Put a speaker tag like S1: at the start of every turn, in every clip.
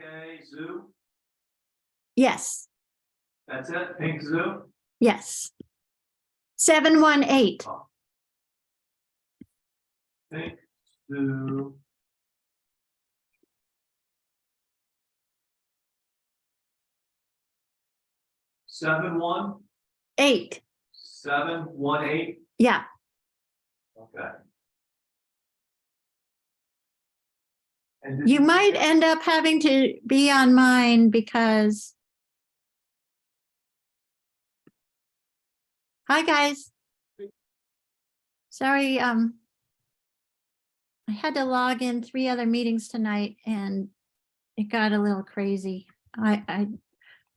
S1: Okay, zoo.
S2: Yes,
S1: That's it. Pink zoo.
S2: yes. 718.
S1: Oh. Pink zoo. Seven one
S2: 8.
S1: 718.
S2: Yeah.
S1: Okay. And did
S2: You might end up having to be on mine because. Hi, guys. Sorry, I had to log in 3 other meetings tonight and it got a little crazy. I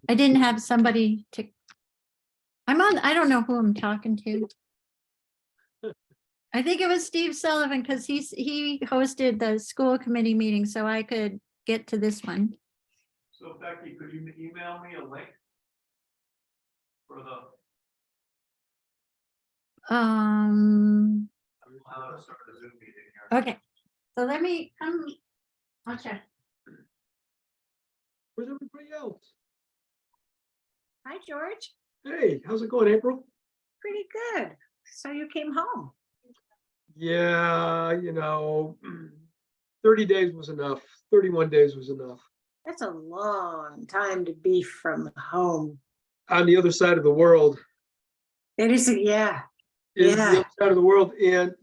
S2: didn't have somebody to. I don't know who I'm talking to. I think it was Steve Sullivan because he hosted the school committee meeting, so I could get to this one.
S1: So Becky, could you email me a link for the how to start the Zoom meeting here?
S2: Okay, so let me come. I'll check.
S3: Where's everybody else?
S4: Hi, George.
S3: Hey, how's it going, April?
S4: Pretty good. So you came home.
S3: Yeah, 30 days was enough. 31 days was enough.
S4: That's a long time to be from home.
S3: On the other side of the world
S4: It is, yeah.
S3: is the
S4: Yeah.
S3: other side of the world. And,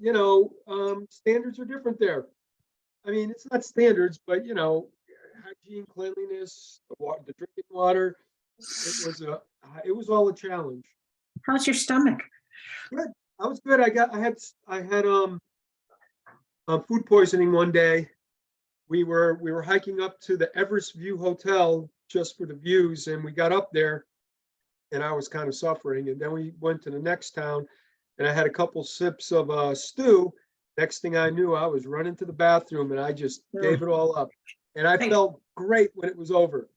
S3: standards are different there. I mean, it's not standards, but, hygiene, cleanliness, the drinking water, it was all a challenge.
S4: How's your stomach?
S3: I was good. I had food poisoning one day. We were hiking up to the Everest View Hotel just for the views, and we got up there and I was kind of suffering. And then we went to the next town and I had a couple sips of stew. Next thing I knew, I was running to the bathroom and I just gave it all up. And I felt great when it was over.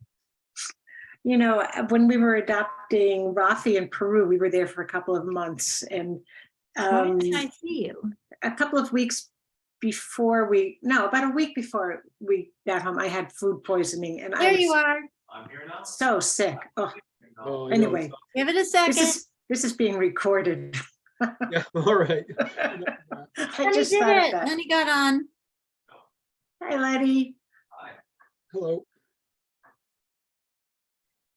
S4: When we were adopting Rafi in Peru, we were there for a couple of months, and
S2: Why didn't I see you?
S4: a couple of weeks before about a week before we got home, I had food poisoning, and
S2: There
S4: I
S2: you
S4: was
S2: are.
S1: I'm here now.
S4: so sick. Oh,
S3: Oh, I know.
S4: anyway,
S2: Give it a second.
S4: this is being recorded.
S3: Yeah, all right.
S4: I
S2: Lenny
S4: just
S2: did
S4: thought of
S2: it.
S4: that.
S2: Then he got on.
S4: Hi, Letty.
S1: Hi.
S3: Hello.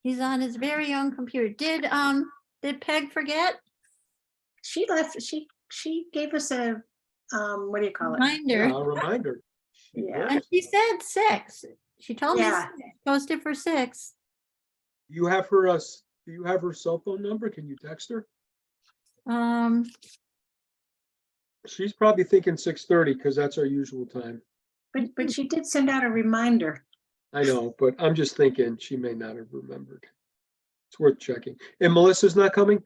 S2: He's on his very own computer. Did Peg forget?
S4: She left. She gave us a what do you call it?
S2: Reminder.
S3: Yeah, a reminder.
S4: Yeah.
S2: And she said 6. She told me
S4: Yeah.
S2: 6. Posted for 6.
S3: You have her do you have her cell phone number? Can you text her? She's probably thinking 6:30 because that's our usual time.
S4: But she did send out a reminder.
S3: I know, but I'm just thinking she may not have remembered. It's worth checking. And Melissa's not coming?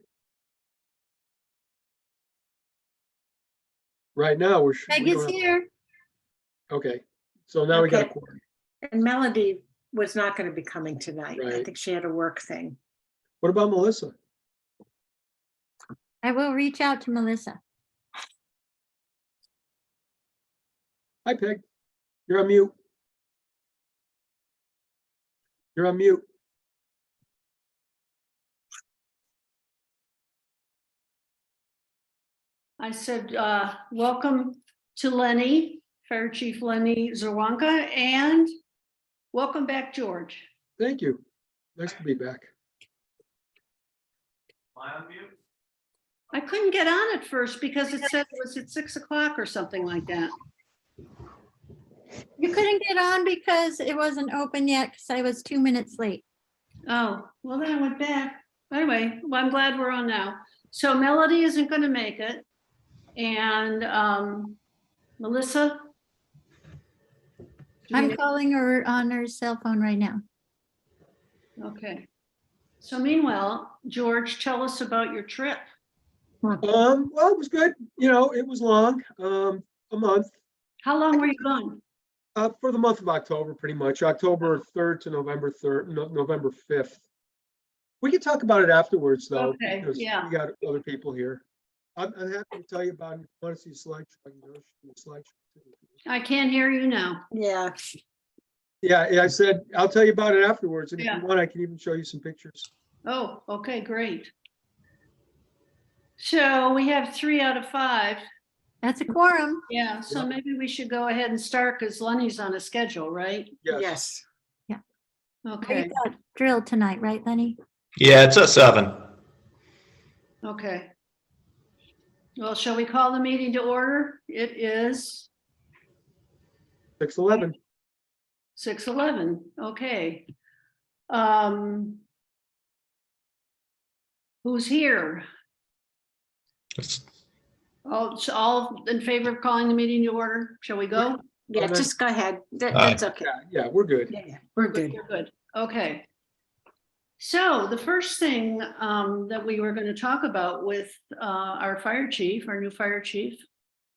S3: Right now,
S2: Peg
S3: we
S2: is
S3: don't have-
S2: here.
S3: Okay, so now we got a
S4: Okay.
S3: quorum.
S4: And Melody was not going to be coming tonight. I
S3: Right.
S4: think she had a work thing.
S3: What about Melissa?
S2: I will reach out to Melissa.
S3: Hi, Peg. You're on mute. You're on mute.
S5: I said, welcome to Lenny, Fire Chief Lenny Zerwanka, and welcome back, George.
S3: Thank you. Nice to be back.
S1: Am I on mute?
S5: I couldn't get on at first because it said it was at 6 o'clock or something like that.
S2: You couldn't get on because it wasn't open yet because I was 2 minutes late.
S5: Oh, well, then I went back. Anyway, well, I'm glad we're on now. So Melody isn't going to make it. And Melissa?
S2: I'm calling her on her cell phone right now.
S5: Okay. So meanwhile, George, tell us about your trip.
S3: Well, it was good. It was long, a month.
S5: How long were you gone?
S3: For the month of October, pretty much, October 3rd to November 3rd, November 5th. We can talk about it afterwards, though.
S5: Okay,
S3: because
S5: yeah.
S3: We got other people here. I'm happy to tell you about it. If you want to see a slideshow, I can go to the slideshow.
S5: I can't hear you now.
S4: Yeah.
S3: Yeah, I said, I'll tell you about it afterwards, and if
S5: Yeah.
S3: you want, I can even show you some pictures.
S5: Oh, okay, great. So we have 3 out of 5.
S2: That's a quorum.
S5: Yeah, so
S3: Yep.
S5: maybe we should go ahead and start because Lenny's on a schedule, right?
S3: Yes.
S5: Okay,
S2: You got drilled tonight, right, Lenny?
S6: Yeah, it's at 7.
S5: okay. Well, shall we call the meeting to order? It is
S3: 6:11.
S5: 6:11. Okay. Who's here?
S6: It's-
S5: All in favor of calling the meeting to order? Shall we go?
S4: Yeah,
S3: Amen.
S4: just go ahead.
S6: Aye.
S4: That's okay.
S3: Yeah, we're good.
S4: Yeah, we're good.
S5: You're good. Okay. So the first thing that we were going to talk about with our fire chief, our new fire chief,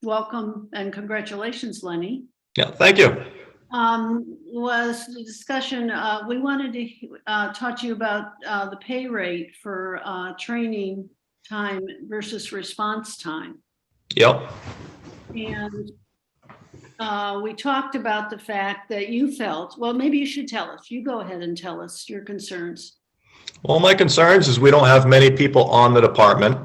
S5: welcome and congratulations, Lenny,
S6: Yeah, thank you.
S5: was the discussion, we wanted to talk to you about the pay rate for training time versus response time.
S6: Yep.
S5: And we talked about the fact that you felt, well, maybe you should tell us. You go ahead and tell us your concerns.
S6: Well, my concerns is we don't have many people on the department.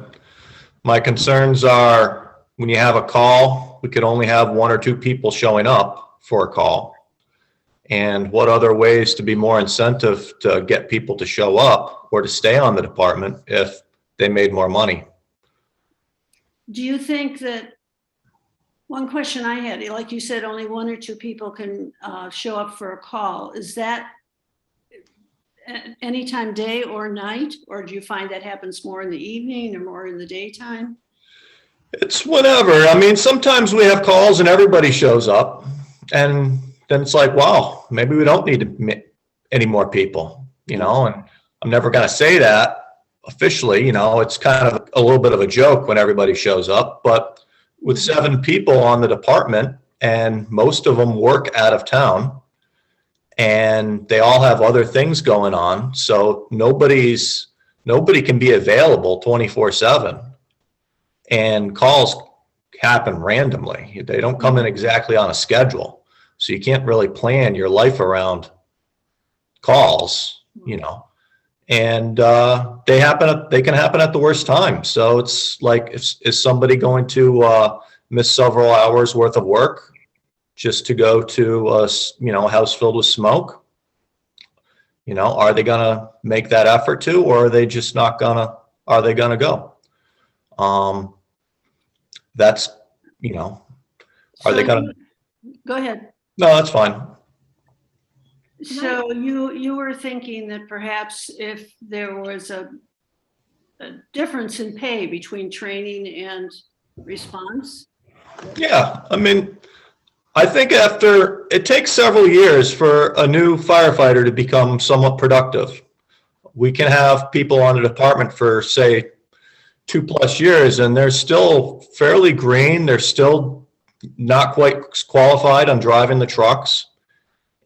S6: My concerns are when you have a call, we could only have 1 or 2 people showing up for a call. And what other ways to be more incentive to get people to show up or to stay on the department if they made more money?
S5: Do you think that, one question I had, like you said, only 1 or 2 people can show up for a call. Is that anytime, day or night? Or do you find that happens more in the evening or more in the daytime?
S6: It's whatever. I mean, sometimes we have calls and everybody shows up, and then it's like, wow, maybe we don't need any more people, and I'm never going to say that officially, it's kind of a little bit of a joke when everybody shows up, but with 7 people on the department and most of them work out of town and they all have other things going on. So nobody can be available 24/7, and calls happen randomly. They don't come in exactly on a schedule. So you can't really plan your life around calls, and they can happen at the worst time. So it's like, is somebody going to miss several hours worth of work just to go to a house filled with smoke? Are they gonna make that effort to, or are they just not gonna? Are they gonna go? That's Are they gonna?
S5: Go ahead.
S6: No, that's fine.
S5: So you were thinking that perhaps if there was a difference in pay between training and response?
S6: Yeah, I mean, I think after, it takes several years for a new firefighter to become somewhat productive. We can have people on the department for, say, 2+ years, and they're still fairly green. They're still not quite qualified on driving the trucks.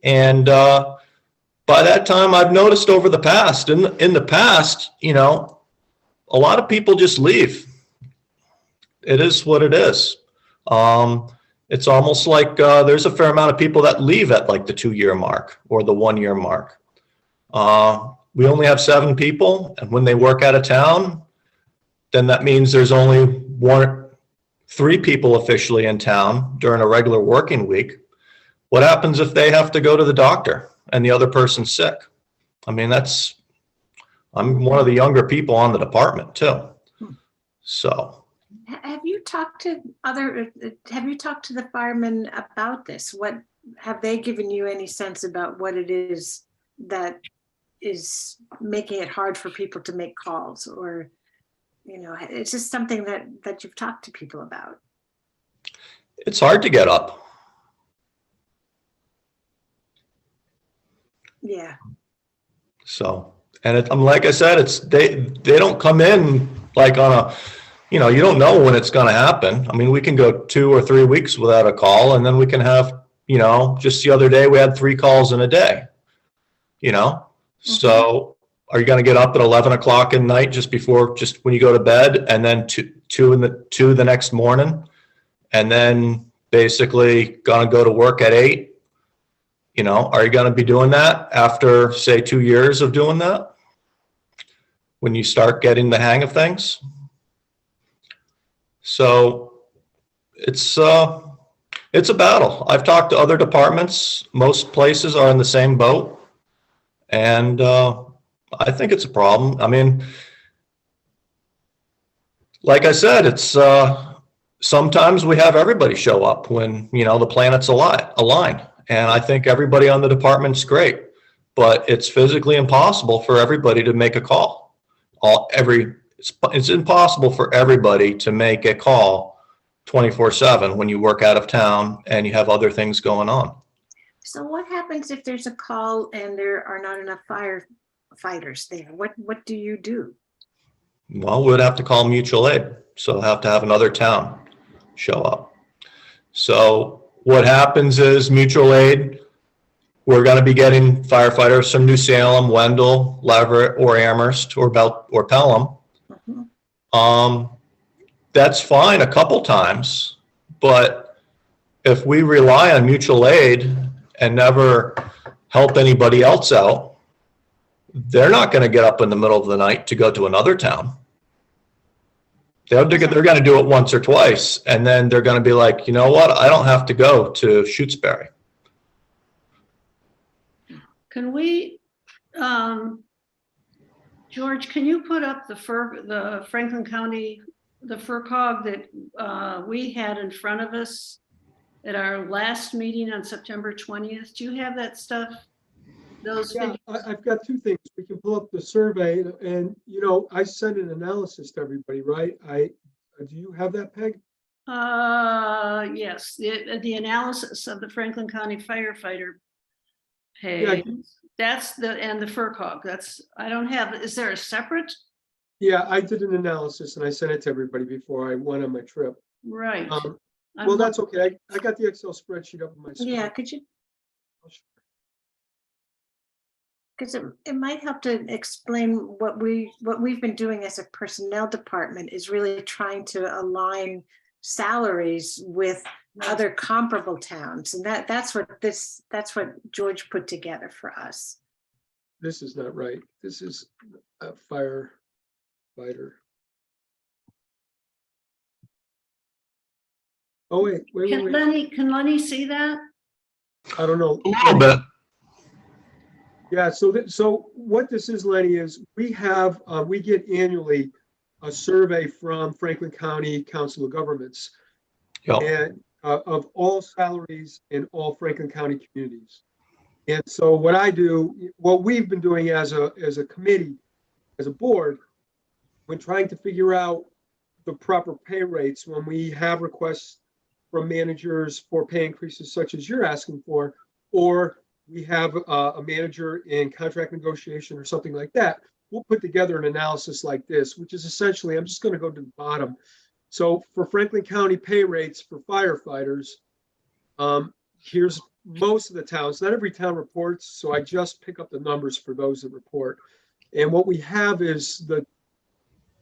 S6: And by that time, I've noticed over the past, in the past, a lot of people just leave. It is what it is. It's almost like there's a fair amount of people that leave at like the 2-year mark or the 1-year mark. We only have 7 people, and when they work out of town, then that means there's only 3 people officially in town during a regular working week. What happens if they have to go to the doctor and the other person's sick? I mean, I'm one of the younger people on the department too. So.
S4: Have you talked to the firemen about this? What, have they given you any sense about what it is that is making it hard for people to make calls? Or, it's just something that you've talked to people about.
S6: It's hard to get up.
S4: Yeah.
S6: So, and I'm like I said, they don't come in like on a, you don't know when it's going to happen. I mean, we can go 2 or 3 weeks without a call, and then we can have, just the other day we had 3 calls in a day. So are you going to get up at 11 o'clock at night just when you go to bed, and then two the next morning, and then basically going to go to work at 8? You know, are you going to be doing that after, say, 2 years of doing that? When you start getting the hang of things? So it's a battle. I've talked to other departments. Most places are in the same boat. And I think it's a problem. I mean, like I said, it's sometimes we have everybody show up when, you know, the planets align. And I think everybody on the department's great, but it's physically impossible for everybody to make a call. It's impossible for everybody to make a call 24/7 when you work out of town and you have other things going on.
S4: So what happens if there's a call and there are not enough firefighters there? What do you do?
S6: Well, we'd have to call mutual aid. So have to have another town show up. So what happens is mutual aid, we're going to be getting firefighters from New Salem, Wendell, Leverett, or Amherst, or Pelham.
S4: Mhm.
S6: That's fine a couple times, but if we rely on mutual aid and never help anybody else out, they're not going to get up in the middle of the night to go to another town. They're going to do it once or twice, and then they're going to be like, you know what? I don't have to go to Shutesbury.
S5: Can we, George, can you put up the Franklin County, the FERCog that we had in front of us at our last meeting on September 20th? Do you have that stuff? Those
S3: Yeah,
S5: figures?
S3: I've got two things. We can pull up the survey and, you know, I sent an analysis to everybody, right? Do you have that, Peg?
S5: Yes, the analysis of the Franklin County firefighter
S3: Yeah.
S5: pay. That's and the FERCog. I don't have, is there a separate?
S3: Yeah, I did an analysis and I sent it to everybody before I went on my trip.
S5: Right.
S3: Well, that's okay. I got the Excel spreadsheet up on my screen.
S4: Yeah, could you? Because it might help to explain what we've been doing as a personnel department is really trying to align salaries with other comparable towns. And that's what George put together for us.
S3: This is not right. This is a firefighter. Oh, wait.
S5: Can Lenny see that?
S3: I don't know.
S6: A little bit.
S3: Yeah, so what this is, Lenny, is we get annually a survey from Franklin County Council of Governments
S6: Yep.
S3: and of all salaries in all Franklin County communities. And so what we've been doing as a committee, as a board, when trying to figure out the proper pay rates, when we have requests from managers for pay increases such as you're asking for, or we have a manager in contract negotiation or something like that, we'll put together an analysis like this, which is essentially, I'm just going to go to the bottom. So for Franklin County pay rates for firefighters, here's most of the towns. Not every town reports, so I just pick up the numbers for those that report. And what we have is the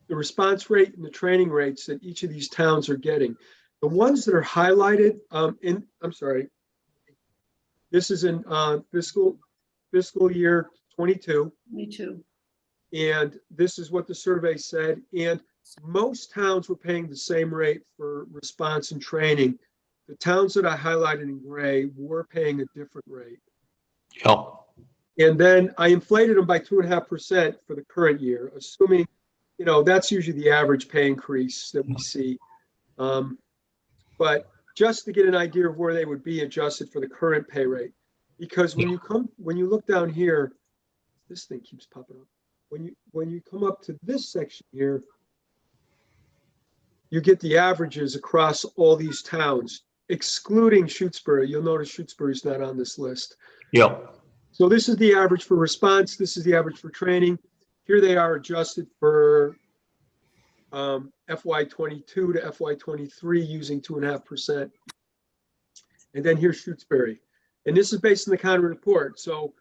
S3: response rate and the training rates that each of these towns are getting. The ones that are highlighted, I'm sorry, this is in fiscal year 22.
S5: Me too.
S3: And this is what the survey said. And most towns were paying the same rate for response and training. The towns that I highlighted in gray were paying a different rate.
S6: Yep.
S3: And then I inflated them by 2.5% for the current year, assuming, you know, that's usually the average pay increase that we see. But just to get an idea of where they would be adjusted for the current pay rate. Because when you look down here, this thing keeps popping up. When you come up to this section here, you get the averages across all these towns, excluding Shutesbury. You'll notice Shutesbury's not on this list.
S6: Yep.
S3: So this is the average for response. This is the average for training. Here they are adjusted for FY22 to FY23 using 2.5%. And then here's Shutesbury. And this is based on the county report. So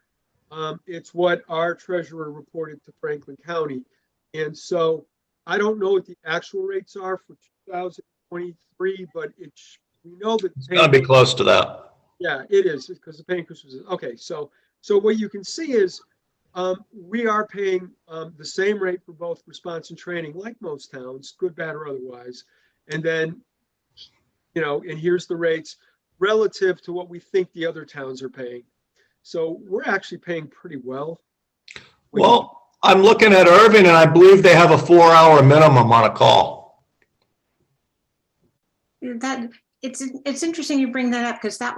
S3: it's what our treasurer reported to Franklin County. And so I don't know what the actual rates are for 2023, but we know that
S6: It's going to be close to that.
S3: Yeah, it is, because the paying Christmas is, okay, so what you can see is, we are paying, the same rate for both response and training, like most towns, good, bad, or otherwise. And then, and here's the rates relative to what we think the other towns are paying. So we're actually paying pretty well.
S6: Well, I'm looking at Irving and I believe they have a 4-hour minimum on a call.
S4: That, it's interesting you bring that up, because that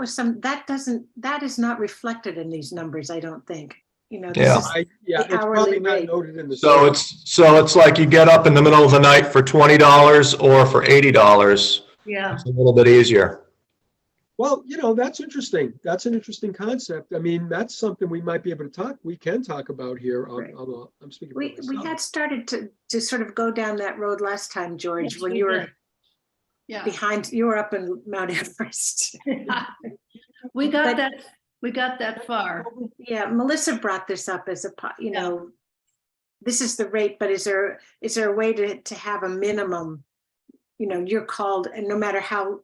S4: is not reflected in these numbers, I don't think. This
S6: Yeah.
S4: is
S3: Yeah,
S4: the
S3: it's
S4: hourly
S3: probably not
S4: rate.
S3: noted in the.
S6: So it's like you get up in the middle of the night for $20 or for $80.
S5: Yeah,
S6: It's a little bit easier.
S3: Well, that's interesting. That's an interesting concept. I mean, that's something we might be able to we can talk about here.
S4: Right.
S3: I'm speaking for
S4: We
S3: myself.
S4: had started to sort of go down that road last time, George,
S5: Yes,
S4: when
S5: we
S4: you were
S5: did. Yeah,
S4: you were up in Mount Everest.
S5: we got
S4: But-
S5: that far.
S4: Yeah, Melissa brought this up as this is the rate, but is there a way to have a minimum? You're called, and no matter how,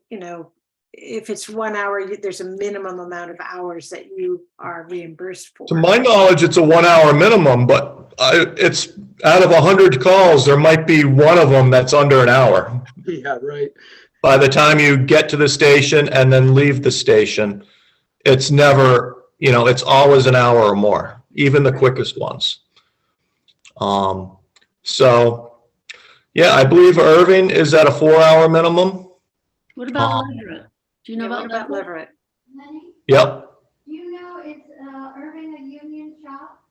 S4: if it's 1 hour, there's a minimum amount of hours that you are reimbursed for.
S6: To my knowledge, it's a 1-hour minimum, but it's out of 100 calls, there might be one of them that's under an hour.
S3: Yeah, right.
S6: By the time you get to the station and then leave the station, it's never, it's always an hour or more, even the quickest ones. So, yeah, I believe Irving is at a 4-hour minimum.
S5: What about Leverett? Do you know
S4: What
S5: about
S4: about
S5: Leverett?
S4: Leverett?
S7: Lenny,
S6: Yep.
S7: do you know is Irving a union shop?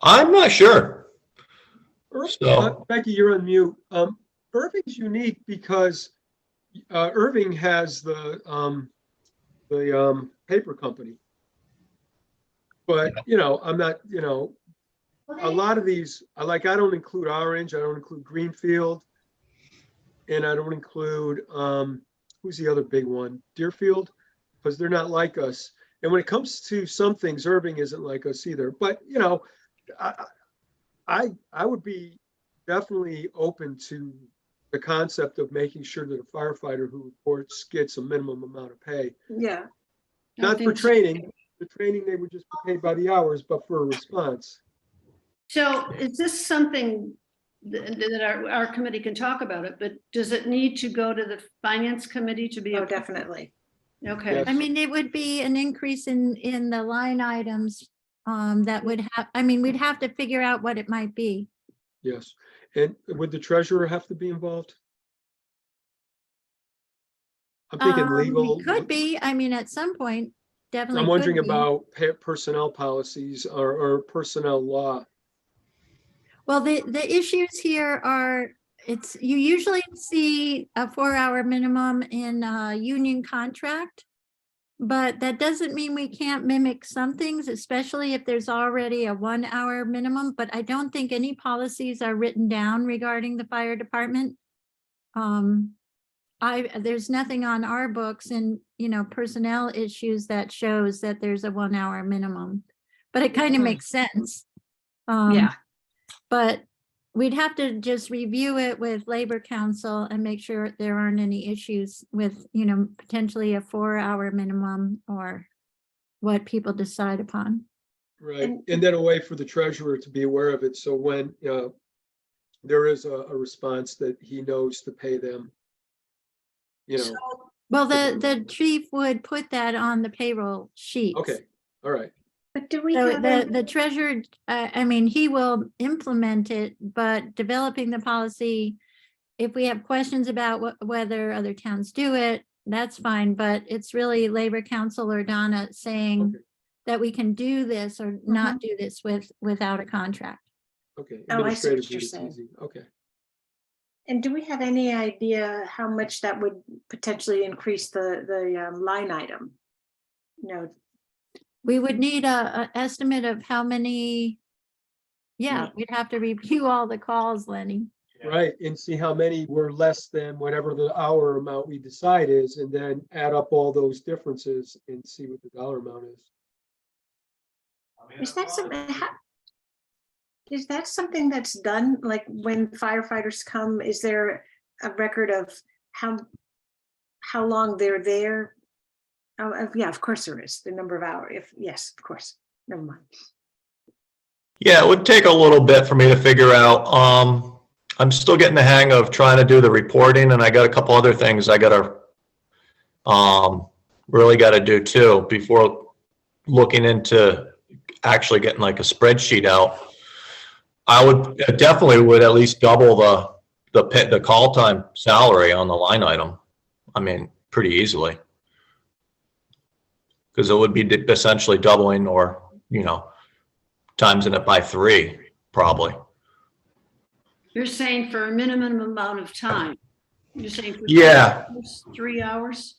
S6: I'm not sure. So,
S3: Becky, you're on mute. Irving's unique because Irving has the paper company. But, I'm not,
S7: Well,
S3: a lot of these, I don't include Orange, I don't include Greenfield, and I don't include, who's the other big one? Deerfield, because they're not like us. And when it comes to some things, Irving isn't like us either. But, I would be definitely open to the concept of making sure that a firefighter who reports gets a minimum amount of pay.
S4: Yeah.
S3: Not for training. The training, they would just be paid by the hours, but for a response.
S5: So is this something that our committee can talk about it, but does it need to go to the finance committee to be?
S4: Oh, definitely.
S5: Okay.
S3: Yes.
S2: I mean, it would be an increase in the line items that would we'd have to figure out what it might be.
S3: Yes. And would the treasurer have to be involved? I'm thinking legal.
S2: It could be, at some point, definitely.
S3: I'm wondering
S2: could be.
S3: about personnel policies or personnel law.
S2: Well, the issues here are, you usually see a 4-hour minimum in a union contract. But that doesn't mean we can't mimic some things, especially if there's already a 1-hour minimum, but I don't think any policies are written down regarding the fire department. There's nothing on our books and, personnel issues that shows that there's a 1-hour minimum, but it kind of makes sense.
S5: Yeah.
S2: But we'd have to just review it with Labor Council and make sure there aren't any issues with, potentially a 4-hour minimum or what people decide upon.
S3: Right. And then a way for the treasurer to be aware of it. So when there is a response that he knows to pay them,
S2: Well, the chief would put that on the payroll sheet.
S3: Okay. All right.
S4: But do we
S2: So
S4: have
S2: the treasurer, he will implement it, but developing the policy, if we have questions about whether other towns do it, that's fine, but it's really Labor Council or Donna saying
S3: Okay.
S2: that we can do this or not do this without a contract.
S3: Okay.
S4: Oh, I see what
S3: Administratively,
S4: you're
S3: it's
S4: saying.
S3: easy. Okay.
S4: And do we have any idea how much that would potentially increase the line item?
S2: We would need a estimate of how many. Yeah, we'd have to review all the calls, Lenny.
S3: Right. And see how many were less than whatever the hour amount we decide is, and then add up all those differences and see what the dollar amount is.
S4: Is that something that's done, like when firefighters come? Is there a record of how long they're there Oh, yeah, of course there is. The number of hours, yes, of course. Never mind.
S6: Yeah, it would take a little bit for me to figure out. I'm still getting the hang of trying to do the reporting, and I got a couple other things I gotta really gotta do too before looking into actually getting like a spreadsheet out. I would definitely would at least double the call time salary on the line item. I mean, pretty easily. Because it would be essentially doubling or, timesing it by 3, probably.
S5: You're saying for a minimum amount of time? You're saying for
S6: Yeah.
S5: 3 hours?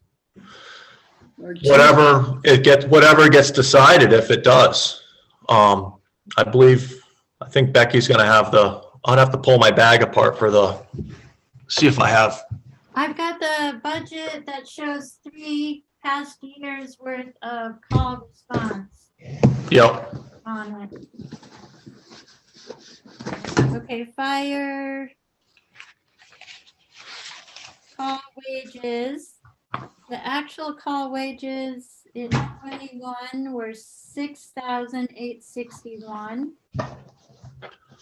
S5: Or 2?
S6: Whatever gets decided, if it does. I think Becky's gonna have I'd have to pull my bag apart see if I have.
S2: I've got the budget that shows 3 past years worth of call response
S6: Yep.
S2: on it. Okay, fire. Call wages. The actual call wages in 21 were 6,861.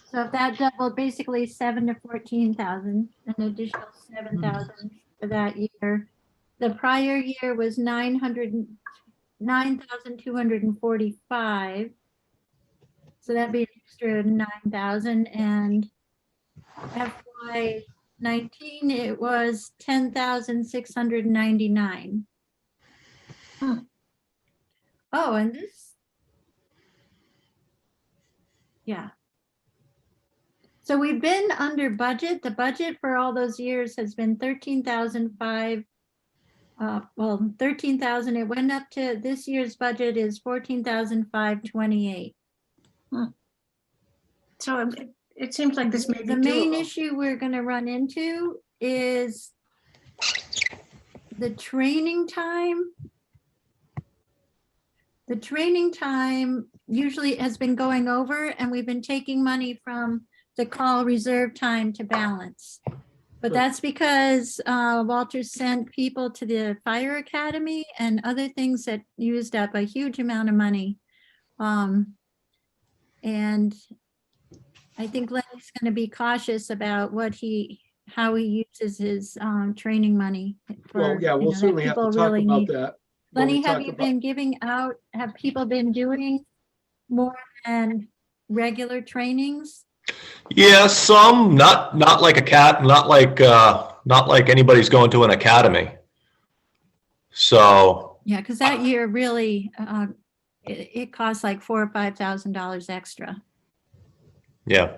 S2: So if that doubled, basically 7 to 14,000, an additional 7,000 for that year. The prior year was 9,245. So that'd be an extra 9,000, and FY19 it was 10,699. Oh, and this, yeah. So we've been under budget. The budget for all those years has been 13,005. 13,000. It went up to this year's budget is 14,528.
S4: So it seems like this may be
S2: The main
S4: doable.
S2: issue we're going to run into is the training time. The training time usually has been going over, and we've been taking money from the call reserve time to balance. But that's because Walter sent people to the fire academy and other things that used up a huge amount of money. And I think Lenny's going to be cautious about how he uses his training money.
S3: Well, yeah, we'll
S2: that
S3: certainly have to
S2: people
S3: talk
S2: really
S3: about
S2: need.
S3: that. when we
S2: Lenny, have
S3: talk
S2: you
S3: about-
S2: been giving out, have people been doing more than regular trainings?
S6: Yeah, some, not like not like anybody's going to an academy. So,
S2: Yeah, because that year really, it costs like $4,000 or $5,000 extra.
S6: yeah.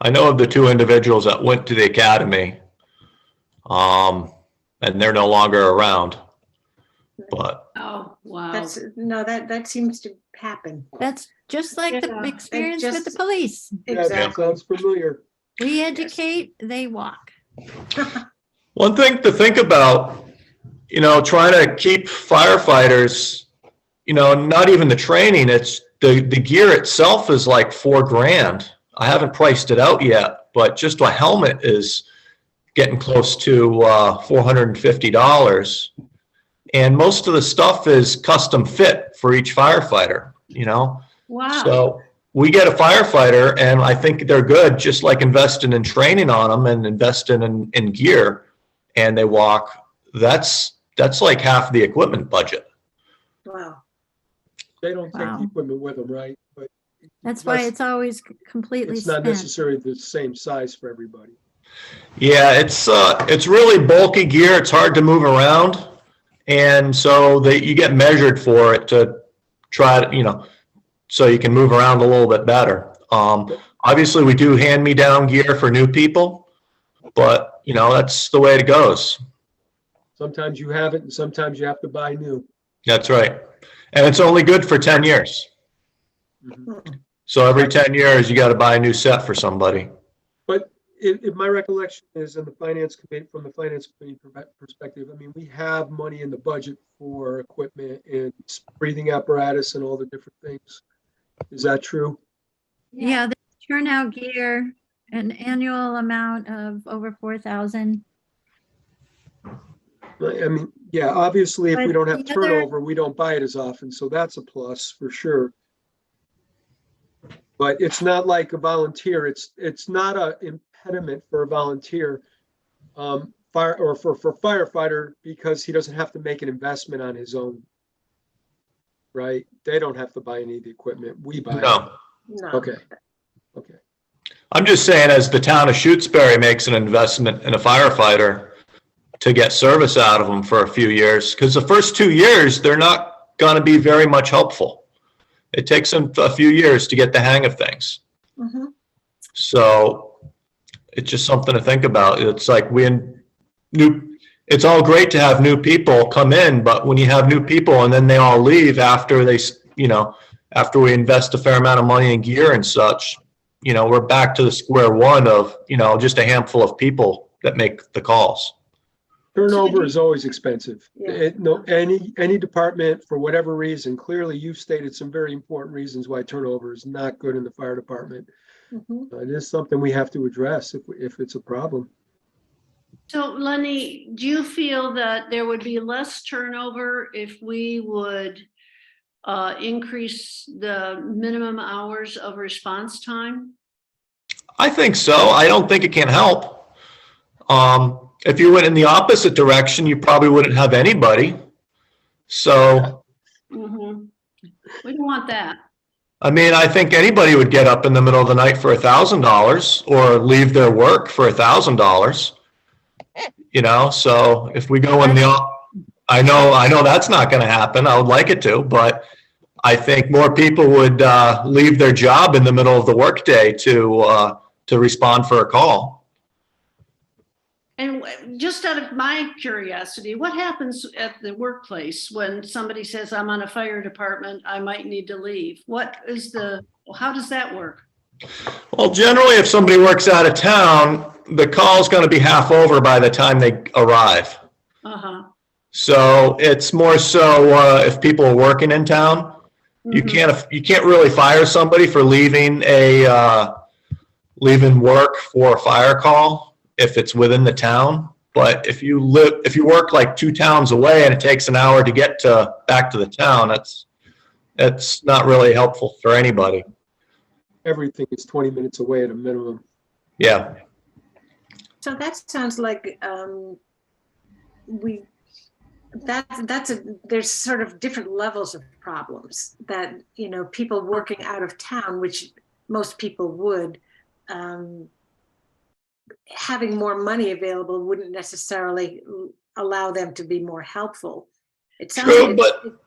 S6: I know of the 2 individuals that went to the academy, and they're no longer around, but
S5: Oh, wow.
S4: That seems to happen.
S2: That's just like
S4: Yeah,
S2: the
S4: it
S2: experience with the
S4: just-
S2: police.
S3: Yeah, that
S4: Exactly.
S3: sounds familiar.
S2: We educate, they walk.
S6: one thing to think about, trying to keep firefighters, not even the training, it's the gear itself is like $4,000. I haven't priced it out yet, but just a helmet is getting close to $450. And most of the stuff is custom fit for each firefighter,
S5: Wow.
S6: So we get a firefighter, and I think they're good, just like investing in training on them and investing in gear, and they walk. That's like half the equipment budget.
S4: Wow.
S3: They don't take
S2: Wow.
S3: the equipment with them, right? But
S2: That's why
S3: less-
S2: it's always completely
S3: it's not
S2: spent.
S3: necessarily the same size for everybody.
S6: Yeah, it's really bulky gear. It's hard to move around, and so you get measured for it to try to, so you can move around a little bit better. Obviously, we do hand-me-down gear for new people, but that's the way it goes.
S3: Sometimes you have it and sometimes you have to buy new.
S6: That's right, and it's only good for 10 years.
S3: Mhm.
S6: So every 10 years, you got to buy a new set for somebody.
S3: But if my recollection is in the finance committee, from the finance committee perspective, I mean, we have money in the budget for equipment and breathing apparatus and all the different things. Is that true?
S2: Yeah, the turnout gear, an annual amount of over 4,000.
S3: I mean, yeah, obviously, if we
S2: But
S3: don't have
S2: the other-
S3: turnover, we don't buy it as often, so that's a plus for sure. But it's not like a volunteer. It's not a impediment for a volunteer, fire or for firefighter, because he doesn't have to make an investment on his own. Right? They don't have to buy any of the equipment. We buy it.
S6: No,
S4: No.
S3: Okay. Okay.
S6: I'm just saying, as the town of Shutesbury makes an investment in a firefighter to get service out of them for a few years, because the first 2 years, they're not going to be very much helpful. It takes them a few years to get the hang of things.
S4: Mhm.
S6: So it's just something to think about. It's like it's all great to have new people come in, but when you have new people and then they all leave after after we invest a fair amount of money in gear and such, we're back to the square one of, just a handful of people that make the calls.
S3: Turnover is always expensive.
S4: Yeah.
S3: No, any department, for whatever reason, clearly you've stated some very important reasons why turnover is not good in the fire department.
S4: Mhm.
S3: It is something we have to address if it's a problem.
S5: So Lenny, do you feel that there would be less turnover if we would increase the minimum hours of response time?
S6: I think so. I don't think it can help. If you went in the opposite direction, you probably wouldn't have anybody. So,
S5: Mhm. We don't want that.
S6: I mean, I think anybody would get up in the middle of the night for $1,000 or leave their work for $1,000. So if we go in I know that's not going to happen. I would like it to, but I think more people would leave their job in the middle of the workday to respond for a call.
S5: And just out of my curiosity, what happens at the workplace when somebody says, I'm on a fire department, I might need to leave? How does that work?
S6: Well, generally, if somebody works out of town, the call's going to be half over by the time they arrive.
S5: Uh-huh.
S6: So it's more so if people are working in town, you can't really fire somebody for leaving work for a fire call if it's within the town. But if you work like 2 towns away and it takes an hour to get back to the town, that's not really helpful for anybody.
S3: Everything is 20 minutes away at a minimum.
S6: Yeah.
S4: So that sounds like there's sort of different levels of problems that, people working out of town, which most people would, having more money available wouldn't necessarily allow them to be more helpful. It sounds
S6: True,
S4: like
S6: but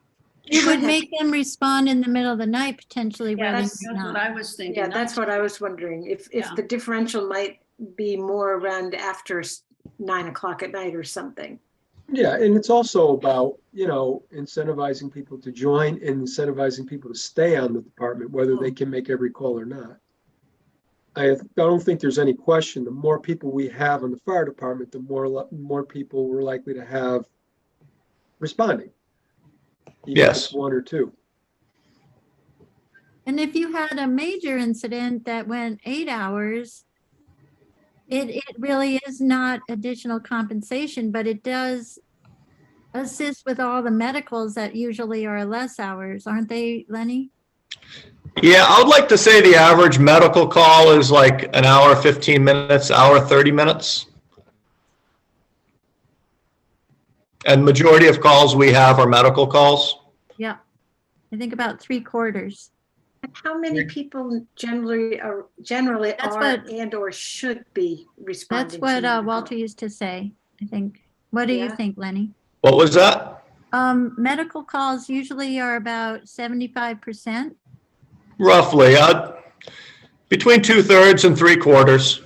S2: It would make them respond in the middle of the night potentially.
S4: Yeah,
S2: rather
S5: That's
S2: than
S5: what
S2: not.
S5: I was thinking.
S4: yeah, that's what I was wondering. If
S5: Yeah.
S4: the differential might be more around after 9 o'clock at night or something.
S3: Yeah, and it's also about, incentivizing people to join and incentivizing people to stay on the department, whether they can make every call or not. I don't think there's any question. The more people we have in the fire department, the more people we're likely to have responding. Even if it's
S6: Yes.
S3: 1 or 2.
S2: And if you had a major incident that went 8 hours, it really is not additional compensation, but it does assist with all the medicals that usually are less hours, aren't they, Lenny?
S6: Yeah, I would like to say the average medical call is like an hour, 15 minutes, hour, 30 minutes. And majority of calls we have are medical calls.
S2: Yeah, I think about 3/4.
S4: And how many people generally
S2: That's
S4: are
S2: what-
S4: and or should be responding?
S2: That's what
S4: to the
S2: Walter
S4: call?
S2: used to say, I think. What do you
S4: Yeah.
S2: think, Lenny?
S6: What was that?
S2: Medical calls usually are about 75%.
S6: Roughly, between 2/3 and 3/4.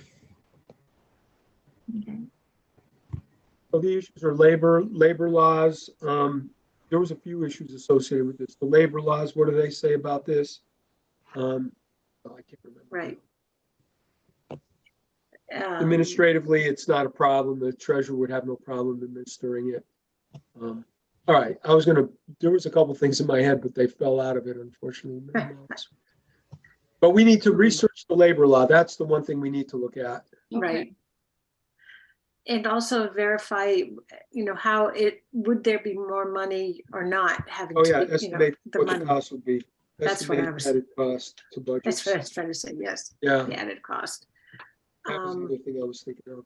S2: Okay.
S3: So the issues are labor laws. There was a few issues associated with this. The labor laws, what do they say about this? I can't remember.
S4: Right.
S3: Administratively, it's not a problem. The treasurer would have no problem administering it. All right, there was a couple things in my head, but they fell out of it, unfortunately. But we need to research the labor law. That's the one thing we need to look at.
S4: Right. And also verify, how would there be more money or not having
S3: Oh, yeah,
S4: to,
S3: estimate
S4: the
S3: what the
S4: money.
S3: cost would be.
S4: That's what I
S3: Estimate
S4: was-
S3: added cost to
S4: That's
S3: budgets.
S4: what I was trying to say, yes,
S3: Yeah,
S4: the added cost.
S3: that was the
S4: Um,
S3: other thing I was thinking of.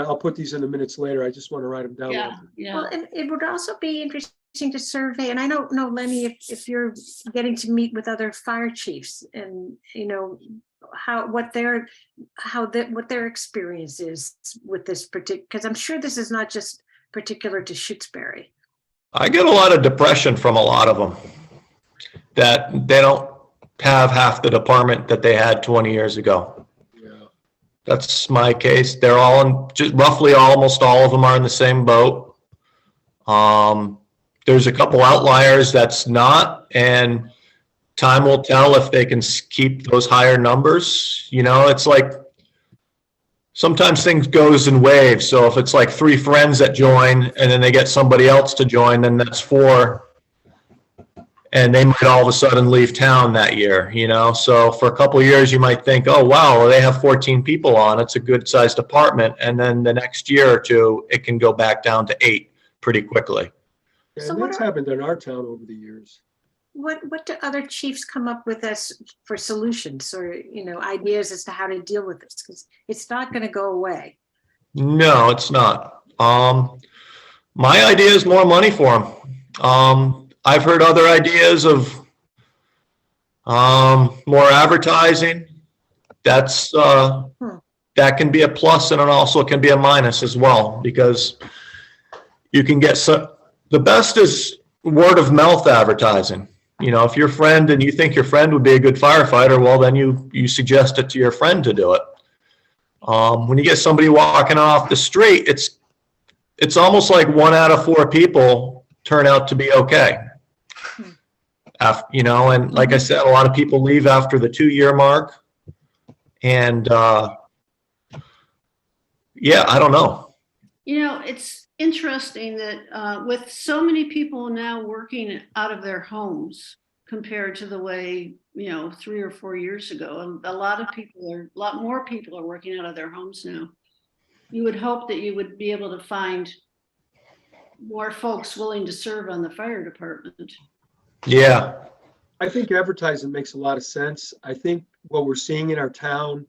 S3: I'll put these in the minutes later. I just want to write them down.
S5: Yeah, yeah.
S4: Well, and it would also be interesting to survey, and I don't know, Lenny, if you're getting to meet with other fire chiefs and, what their experience is with this particular, because I'm sure this is not just particular to Shutesbury.
S6: I get a lot of depression from a lot of them that they don't have half the department that they had 20 years ago.
S3: Yeah.
S6: That's my case. They're all in, just roughly almost all of them are in the same boat. There's a couple outliers that's not, and time will tell if they can keep those higher numbers. It's like sometimes things goes in waves. So if it's like 3 friends that join and then they get somebody else to join, then that's 4. And they might all of a sudden leave town that year, So for a couple of years, you might think, oh, wow, well, they have 14 people on. It's a good sized department. And then the next year or two, it can go back down to 8 pretty quickly.
S3: Yeah,
S4: So
S3: and
S4: what
S3: that's
S4: are-
S3: happened in our town over the years.
S4: What do other chiefs come up with as for solutions or, ideas as to how to deal with this? Because it's not going to go away.
S6: No, it's not. My idea is more money for them. I've heard other ideas of more advertising. That's that can be a plus and it also can be a minus as well, because you can get the best is word of mouth advertising. If your friend and you think your friend would be a good firefighter, well, then you suggest it to your friend to do it. When you get somebody walking off the street, it's almost like 1 out of 4 people turn out to be okay. And like I said, a lot of people leave after the 2-year mark. And yeah, I don't know.
S5: It's interesting that with so many people now working out of their homes compared to the way, 3 or 4 years ago, a lot more people are working out of their homes now. You would hope that you would be able to find more folks willing to serve on the fire department.
S6: Yeah.
S3: I think advertising makes a lot of sense. I think what we're seeing in our town,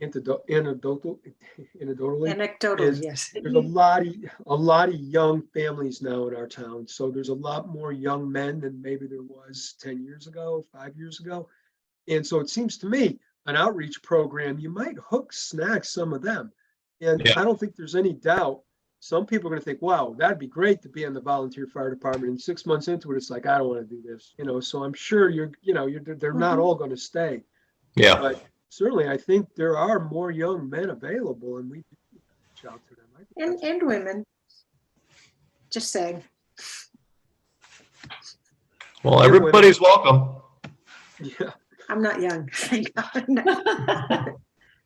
S3: anecdotally,
S4: Anecdotal, yes.
S3: there's a lot of young families now in our town. So there's a lot more young men than maybe there was 10 years ago, 5 years ago. And so it seems to me an outreach program, you might snag some of them. And
S6: Yeah.
S3: I don't think there's any doubt. Some people are going to think, wow, that'd be great to be in the volunteer fire department. And 6 months into it, it's like, I don't want to do this, So I'm sure they're not all going to stay.
S6: Yeah.
S3: But certainly, I think there are more young men available, and we reach out to them. I think
S4: And women. Just saying.
S6: Well, everybody's welcome.
S3: yeah,
S4: I'm not young. Thank God.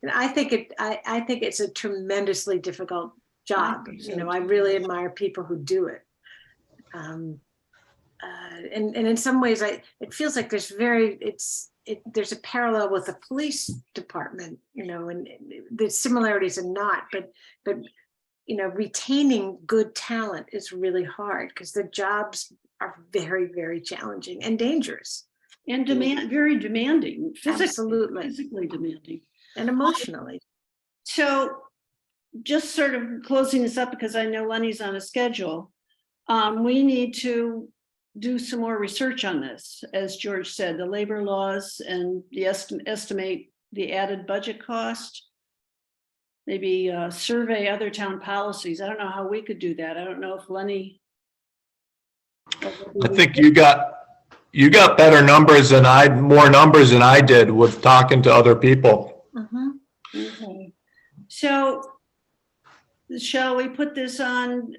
S4: And I think it's a tremendously difficult job. I really admire people who do it. And in some ways, it feels like there's there's a parallel with the police department, and the similarities are not, but retaining good talent is really hard because the jobs are very, very challenging and dangerous.
S5: And very demanding,
S4: Absolutely.
S5: physically demanding.
S4: And emotionally.
S5: So just sort of closing this up, because I know Lenny's on a schedule, we need to do some more research on this. As George said, the labor laws and the estimate the added budget cost. Maybe survey other town policies. I don't know how we could do that. I don't know if Lenny.
S6: I think you got better numbers than more numbers than I did with talking to other people.
S5: Okay. So shall we put this on?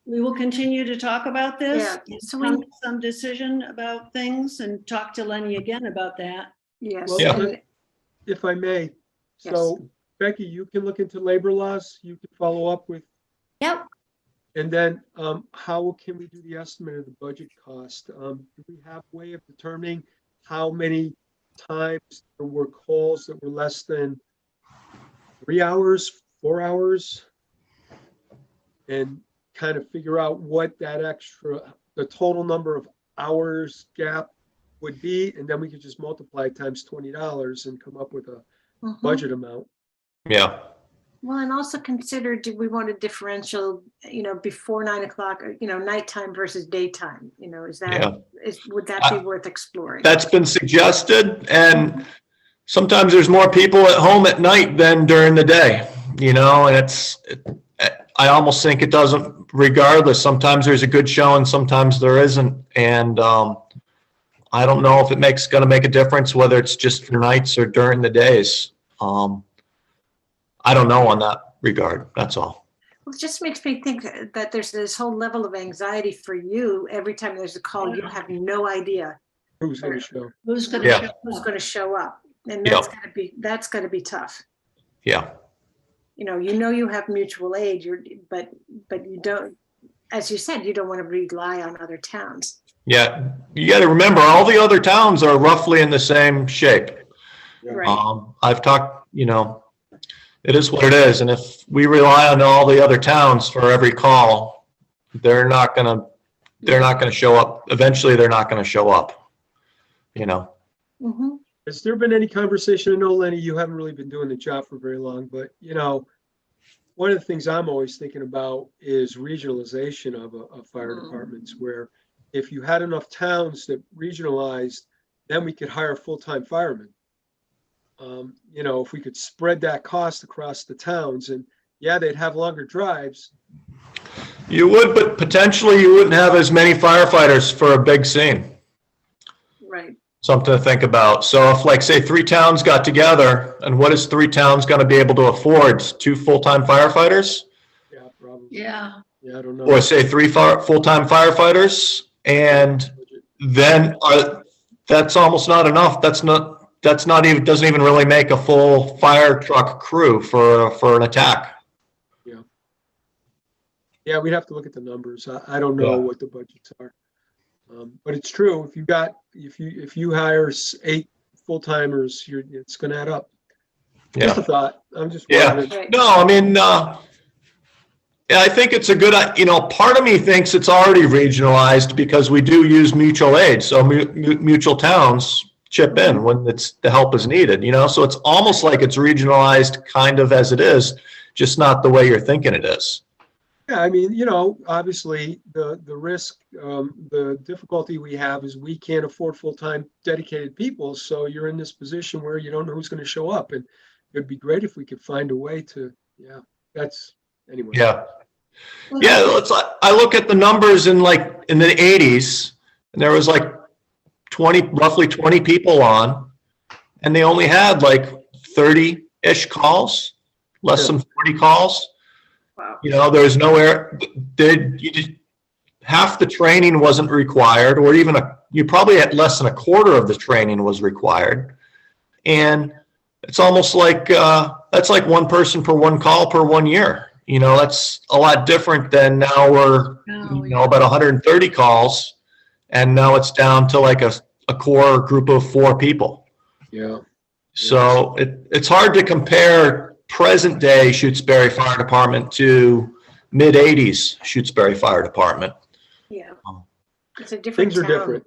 S5: We will continue to talk about this.
S4: Yeah. So
S5: Come to some decision about things and talk to Lenny again about that.
S4: Yes.
S3: Well,
S6: Yeah.
S4: and-
S3: if I may. So Becky, you can look into labor laws. You can follow up with.
S2: Yep.
S3: And then how can we do the estimate of the budget cost? Do we have a way of determining how many times there were calls that were less than 3 hours, 4 hours, and kind of figure out what that the total number of hours gap would be, and then we could just multiply it times $20 and come up with a
S4: Mhm.
S3: budget amount.
S6: Yeah.
S4: Well, and also consider, do we want a differential, before 9 o'clock, or, nighttime versus daytime? Is
S6: Yeah.
S4: that, would that be worth exploring?
S6: That's been suggested, and sometimes there's more people at home at night than during the day, and I almost think it doesn't, regardless. Sometimes there's a good show and sometimes there isn't. And I don't know if it's going to make a difference, whether it's just for nights or during the days. I don't know on that regard. That's all.
S4: Well, it just makes me think that there's this whole level of anxiety for you. Every time there's a call, you have no idea
S3: Who's going to show?
S5: Who's gonna
S6: Yeah.
S5: show
S4: who's
S5: up?
S4: going to show up. And
S6: Yep.
S4: that's gotta be tough.
S6: Yeah.
S4: You have mutual aid, but you don't, as you said, you don't want to rely on other towns.
S6: Yeah. You got to remember, all the other towns are roughly in the same shape.
S4: Right.
S6: I've talked, it is what it is. And if we rely on all the other towns for every call, they're not going to show up. Eventually, they're not going to show up,
S4: Mhm.
S3: Has there been any conversation? I know, Lenny, you haven't really been doing the job for very long, but one of the things I'm always thinking about is regionalization of fire departments, where if you had enough towns that regionalized, then we could hire full-time firemen. If we could spread that cost across the towns, and yeah, they'd have longer drives.
S6: You would, but potentially you wouldn't have as many firefighters for a big scene.
S4: Right.
S6: Something to think about. So if, like, say 3 towns got together, and what is 3 towns going to be able to afford? 2 full-time firefighters?
S3: Yeah, probably.
S5: Yeah,
S3: Yeah, I don't know.
S6: Or say 3 full-time firefighters? And then that's almost not enough. That's not even, doesn't even really make a full fire truck crew for an attack.
S3: Yeah, we'd have to look at the numbers. I don't know
S6: Yeah.
S3: what the budgets are. But it's true. If you hire 8 full-timers, it's going to add up. Just a
S6: Yeah.
S3: thought. I'm just
S6: Yeah.
S3: wondering.
S4: Right.
S6: No, I mean, yeah, I think it's a good, part of me thinks it's already regionalized because we do use mutual aid. So mutual towns chip in when the help is needed, so it's almost like it's regionalized kind of as it is, just not the way you're thinking it is.
S3: Yeah, I mean, obviously the risk, the difficulty we have is we can't afford full-time dedicated people. So you're in this position where you don't know who's going to show up, and it'd be great if we could find a way to, anyway.
S6: Yeah. Yeah, I look at the numbers in the 80s, and there was roughly 20 people on, and they only had 30-ish calls, less than 40 calls.
S4: Wow.
S6: There's nowhere, half the training wasn't required, or even you probably had less than a quarter of the training was required. And it's almost like, that's like 1 person per 1 call per 1 year. That's a lot different than now we're, about 130 calls, and now it's down to a core group of 4 people.
S3: Yeah.
S6: So it's hard to compare present day Shutesbury Fire Department to mid-80s Shutesbury Fire Department.
S4: Yeah. It's a different
S3: Things are
S4: town.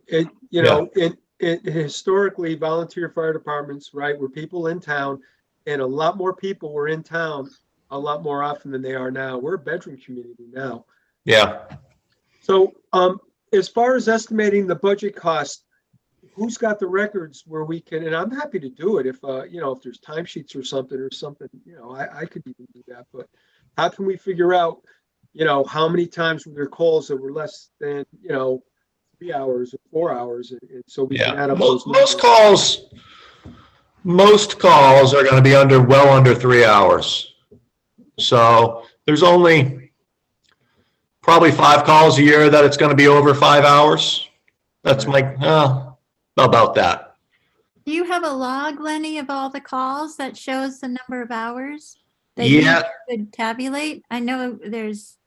S3: different. Historically, volunteer fire departments, right, were people in town, and a lot more people were in town a lot more often than they are now. We're a bedroom community now.
S6: Yeah.
S3: So as far as estimating the budget cost, who's got the records where we can, and I'm happy to do it if there's timesheets or something, I could even do that. But how can we figure out, how many times were there calls that were less than, 3 hours or 4 hours? And so we can add up those numbers.
S6: Most calls are going to be well under 3 hours. So there's only probably 5 calls a year that it's going to be over 5 hours. That's about that.
S2: Do you have a log, Lenny, of all the calls that shows the number of hours that you
S6: Yeah.
S2: could tabulate? I know there's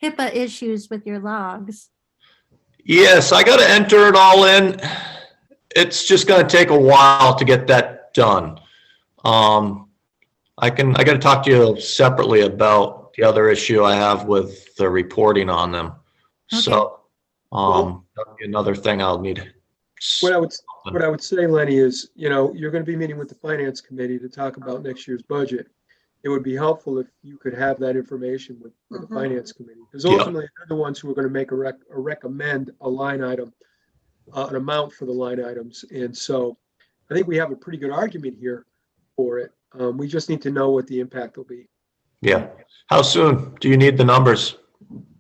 S2: HIPAA issues with your logs.
S6: Yes, I got to enter it all in. It's just going to take a while to get that done. I got to talk to you separately about the other issue I have with the reporting on them. So,
S3: Well-
S6: that'll be another thing I'll need.
S3: What I would say, Lenny, is, you're going to be meeting with the finance committee to talk about next year's budget. It would be helpful if you could have that information with the
S4: Mhm.
S3: finance committee, because
S6: Yeah.
S3: ultimately they're the ones who are going to make a recommend a line item, an amount for the line items. And so I think we have a pretty good argument here for it. We just need to know what the impact will be.
S6: Yeah. How soon do you need the numbers?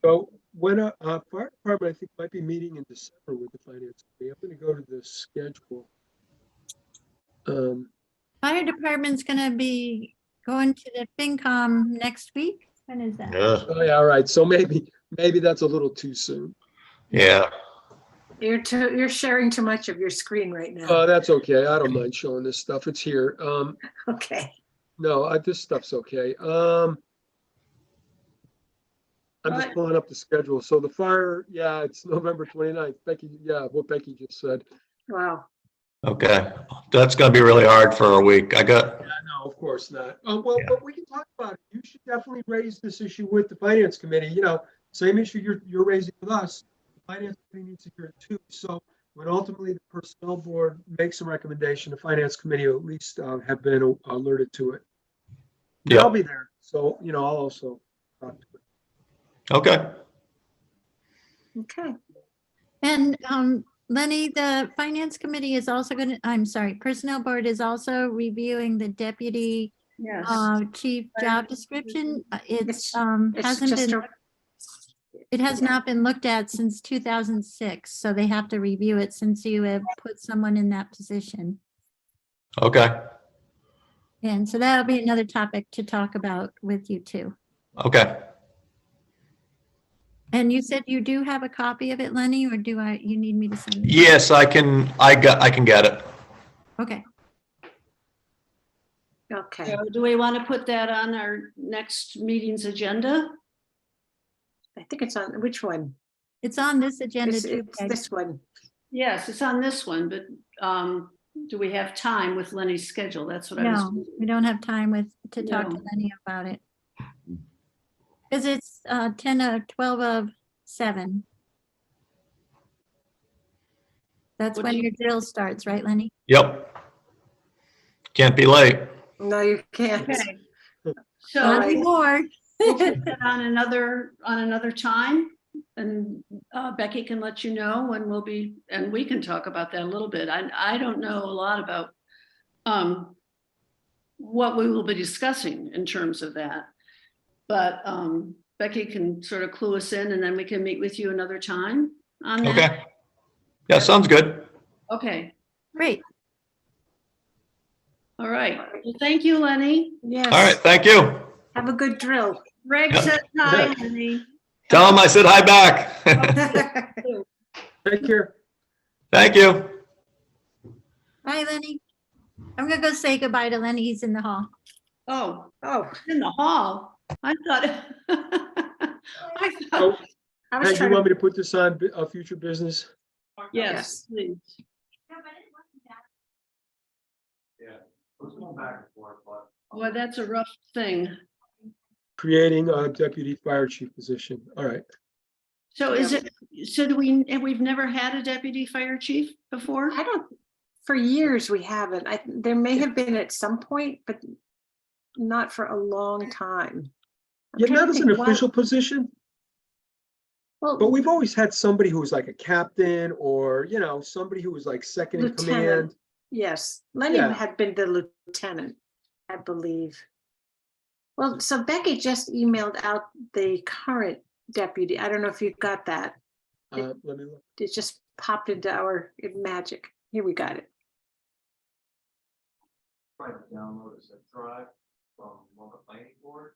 S3: So when fire department, I think, might be meeting in December with the finance committee. I'm going to go to the schedule.
S2: Fire department's gonna be going to the FinCom next week. When is that?
S6: Yeah.
S3: Oh, yeah, all right. So maybe that's a little too soon.
S6: Yeah.
S4: You're sharing too much of your screen right now.
S3: That's okay. I don't mind showing this stuff. It's here.
S4: Okay.
S3: No, this stuff's okay. I'm just
S5: Right.
S3: pulling up the schedule. So the fire, yeah, it's November 29th. Becky, yeah, what Becky just said.
S4: Wow.
S6: Okay. That's going to be really hard for a week.
S3: Yeah, no, of course not. Well,
S6: Yeah.
S3: but we can talk about it. You should definitely raise this issue with the finance committee. Same issue you're raising with us. The finance committee needs to hear it too. So when ultimately the personnel board makes a recommendation, the finance committee will at least have been alerted to it. And I'll
S6: Yeah.
S3: be there. So, I'll also talk to it.
S6: Okay.
S4: Okay.
S2: And Lenny, the finance committee is also personnel board is also reviewing the deputy
S5: Yes.
S2: chief job description.
S4: It's
S2: Hasn't
S4: just
S2: been, it has not been looked at since 2006, so they have to review it since you have put someone in that position.
S6: Okay.
S2: And so that'll be another topic to talk about with you too.
S6: Okay.
S2: And you said you do have a copy of it, Lenny, or you need me to send it?
S6: Yes, I can get it.
S2: Okay.
S4: Okay.
S5: So do we want to put that on our next meeting's agenda?
S4: I think it's on, which one?
S2: It's on this agenda
S4: It's
S2: too. Peg.
S4: this one.
S5: Yes, it's on this one, but do we have time with Lenny's schedule? That's what I was.
S2: No, we don't have time to talk to
S5: No.
S2: Lenny about it. Because it's 10 or 12 of 7. That's
S5: What
S2: when
S5: do you-
S2: your drill starts, right, Lenny?
S6: Yep. Can't be late.
S4: No, you can't.
S5: Okay.
S2: Not
S5: So
S4: right.
S2: anymore.
S5: we'll put that on another time, and Becky can let you know when we'll be, and we can talk about that a little bit. I don't know a lot about what we will be discussing in terms of that. But Becky can sort of clue us in, and then we can meet with you another time on that.
S6: Okay. Yeah, sounds good.
S5: Okay,
S2: Great.
S5: all right. Well, thank you, Lenny.
S4: Yes.
S6: All right. Thank you.
S4: Have a good drill.
S5: Greg
S6: Yep.
S5: said hi, Lenny.
S6: Tell him I said hi back.
S3: Take care.
S6: Thank you.
S2: Bye, Lenny. I'm gonna go say goodbye to Lenny. He's in the hall.
S5: Oh,
S4: Oh,
S5: in the hall. I thought. I thought,
S3: So,
S4: I was
S3: Peg, you
S4: trying
S3: want
S4: to,
S3: me to put this on future business?
S5: yes, please.
S1: Yeah, let's go back and forth, but.
S5: Well, that's a rough thing.
S3: Creating a deputy fire chief position. All right.
S5: So is it, so we've never had a deputy fire chief before?
S4: I don't, for years we haven't. There may have been at some point, but not for a long time. I'm
S3: Yeah,
S4: trying
S3: not
S4: to
S3: as an
S4: think why-
S3: official position, but
S4: Well,
S3: we've always had somebody who was like a captain or, somebody who was like second in
S4: Lieutenant.
S3: command.
S4: yes, Lenny
S3: Yeah.
S4: had been the lieutenant, I believe. Well, so Becky just emailed out the current deputy. I don't know if you got that.
S3: Let me look.
S4: It just popped into our magic. Here, we got it.
S1: Try to download a zip drive from one of the planning board.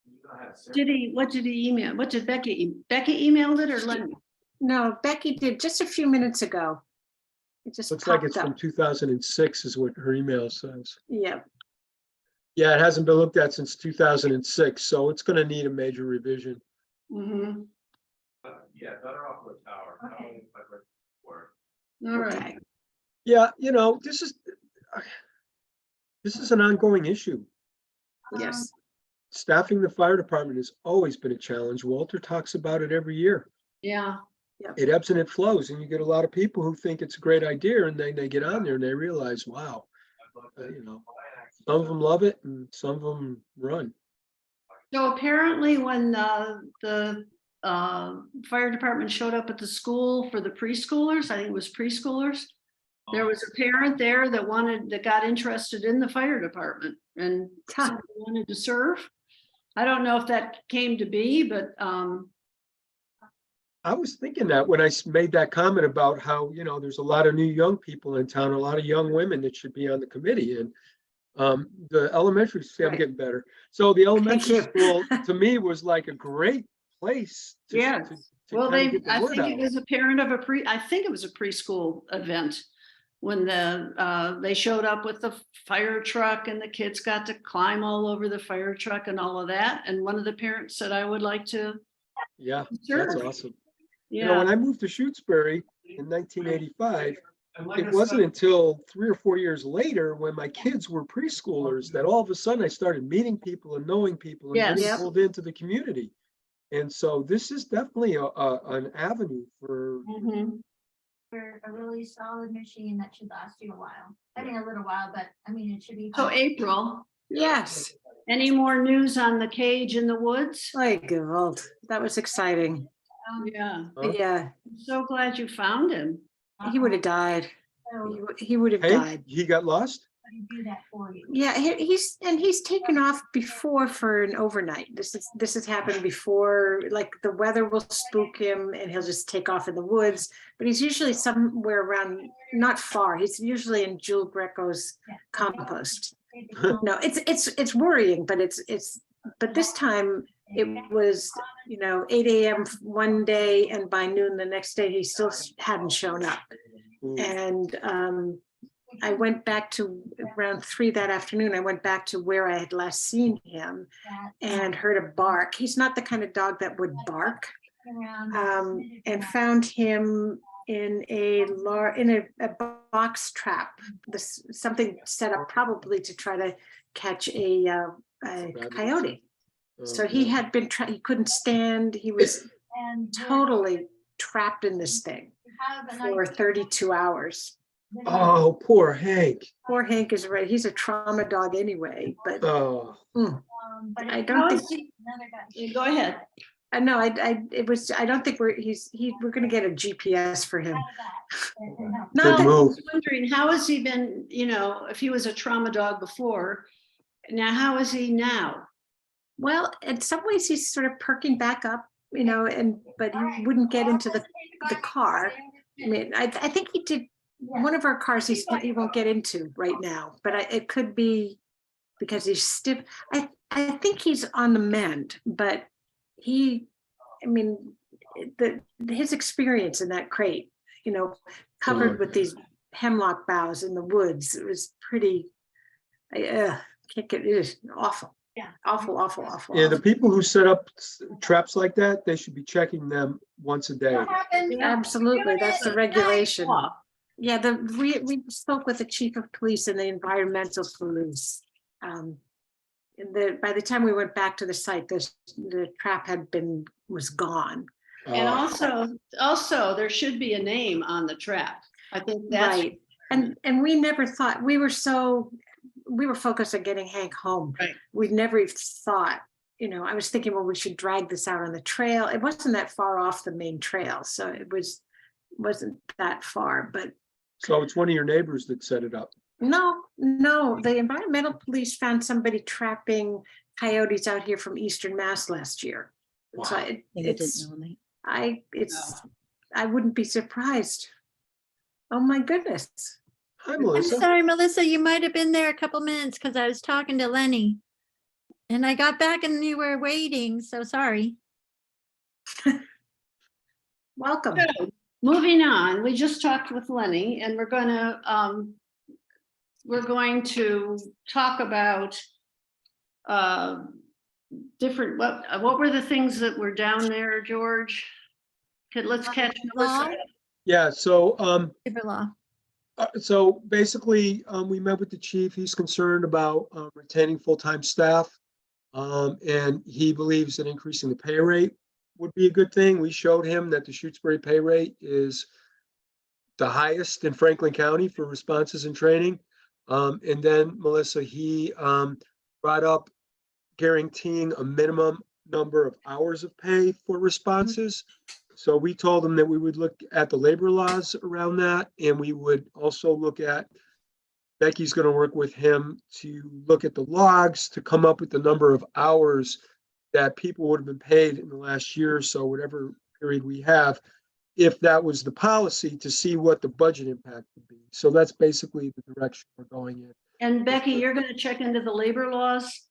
S1: You're gonna have
S5: What did he email? What did Becky emailed it or Lenny?
S4: No, Becky did just a few minutes ago. It just
S3: Looks like
S4: popped
S3: it's from
S4: up.
S3: 2006 is what her email says.
S4: Yeah,
S3: Yeah, it hasn't been looked at since 2006, so it's going to need a major revision.
S5: Mhm.
S1: Yeah, better off with tower.
S2: Okay.
S5: All right.
S4: okay.
S3: Yeah, this is an ongoing issue.
S4: Yes.
S3: Staffing the fire department has always been a challenge. Walter talks about it every year.
S5: Yeah,
S3: It ebbs and it flows, and you get a lot of people who think it's a great idea, and then they get on there and they realize, wow, some of them love it and some of them run.
S5: so apparently when the fire department showed up at the school for the preschoolers, I think it was preschoolers, there was a parent there that got interested in the fire department and somebody wanted to serve. I don't know if that came to be, but
S3: I was thinking that when I made that comment about how, there's a lot of new young people in town, a lot of young women that should be on the committee, and the elementary, see, I'm
S4: Right.
S3: getting better. So the elementary
S4: you.
S3: school, to me, was like a great place to,
S4: Yeah.
S3: to
S5: well,
S3: kind of get the
S5: I
S3: word
S5: think it
S3: out.
S5: was a parent of I think it was a preschool event when they showed up with the fire truck and the kids got to climb all over the fire truck and all of that. And one of the parents said, I would like to
S3: Yeah,
S5: serve.
S3: that's awesome.
S5: Yeah.
S3: When I moved to Shutesbury in 1985, it wasn't until 3 or 4 years later, when my kids were preschoolers, that all of a sudden I started meeting people and knowing people and
S5: Yes.
S3: getting
S4: Yep.
S3: pulled into the community. And so this is definitely an avenue for,
S5: Mhm.
S7: For a really solid machine that should last you a while. I mean, a little while, but I mean, it should be.
S5: So
S7: fine.
S5: April,
S4: Yes.
S5: any more news on the cage in the woods?
S4: Like, Gewalt. That was exciting.
S5: Yeah,
S3: Huh?
S4: Yeah,
S5: I'm so glad you found him.
S4: he would have died.
S7: So
S4: He would have
S3: hey,
S4: died.
S3: he got lost?
S7: I can do that for you.
S4: Yeah, he's taken off before for an overnight. This has happened before. Like the weather will spook him, and he'll just take off in the woods. But he's usually somewhere around, not far. He's usually in Jewel Greco's compost. No, it's worrying, but but this time it was 8 a.m. one day, and by noon the next day he still hadn't shown up.
S3: Ooh.
S4: And I went back to around 3 that afternoon. I went back to where I had last seen him and heard a bark. He's not the kind of dog that would bark. And found him in a box trap. Something set up probably to try to catch a coyote. So he had been he couldn't stand. He was totally trapped in this thing for 32 hours.
S3: Oh, poor Hank.
S4: Poor Hank is right. He's a trauma dog anyway, but
S3: Oh,
S4: I don't think.
S5: Go ahead.
S4: No, I don't think we're going to get a GPS for him.
S3: Good
S5: I
S3: move.
S5: was wondering, how has he been, if he was a trauma dog before, now how is he now?
S4: Well, in some ways he's sort of perking back up, but he wouldn't get into the car. I mean, I think he did one of our cars he won't get into right now, but it could be because he's stiff. I think he's on the mend, but his experience in that crate, covered with these hemlock boughs in the woods, it was pretty, can't get, it is awful.
S5: Yeah.
S4: Awful.
S3: yeah, the people who set up traps like that, they should be checking them once a day.
S4: Absolutely, that's the regulation. Yeah, we spoke with the chief of police and the environmental police. By the time we went back to the site, the trap was gone.
S5: And also there should be a name on the trap. I think that's
S4: Right. And we never thought, we were focused on getting Hank home.
S5: Right.
S4: We never thought, I was thinking, well, we should drag this out on the trail. It wasn't that far off the main trail, so it wasn't that far, but
S3: So it's one of your neighbors that set it up.
S4: no, the environmental police found somebody trapping coyotes out here from Eastern Mass last year. So I wouldn't be surprised. Oh my goodness.
S3: Hi,
S2: I'm
S3: Melissa.
S2: sorry, Melissa, you might have been there a couple minutes because I was talking to Lenny. And I got back and you were waiting, so sorry.
S4: Welcome.
S5: So, moving on, we just talked with Lenny and we're going to talk about different, what were the things that were down there, George? Let's catch Melissa.
S3: Yeah, so
S2: Labor law.
S3: So basically, we met with the chief. He's concerned about retaining full-time staff. And he believes that increasing the pay rate would be a good thing. We showed him that the Shutesbury pay rate is the highest in Franklin County for responses and training. And then Melissa, he brought up guaranteeing a minimum number of hours of pay for responses. So we told him that we would look at the labor laws around that, and we would also look at, Becky's going to work with him to look at the logs to come up with the number of hours that people would have been paid in the last year or so, whatever period we have, if that was the policy, to see what the budget impact would be. So that's basically the direction we're going in.
S5: And Becky, you're gonna check into the labor laws?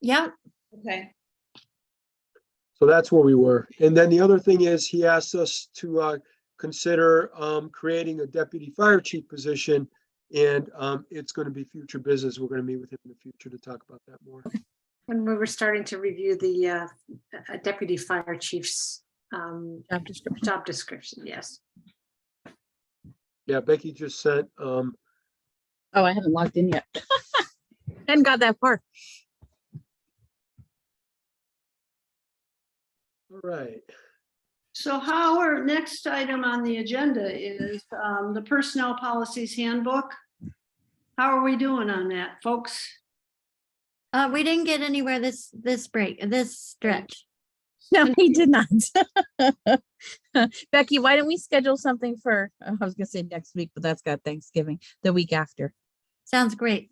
S2: Yeah,
S5: Okay.
S3: So that's where we were. And then the other thing is, he asked us to consider creating a deputy fire chief position. And it's going to be future business. We're going to meet with him in the future to talk about that more.
S4: When we were starting to review the deputy fire chief's job description, yes.
S3: Yeah, Becky just sent,
S8: Oh, I haven't logged in yet. Hadn't got that far.
S3: all right.
S5: So our next item on the agenda is the personnel policies handbook. How are we doing on that, folks?
S2: we didn't get anywhere this stretch.
S8: No, he did not. Becky, why don't we schedule something for, I was gonna say next week, but that's got Thanksgiving, the week after.
S2: Sounds great.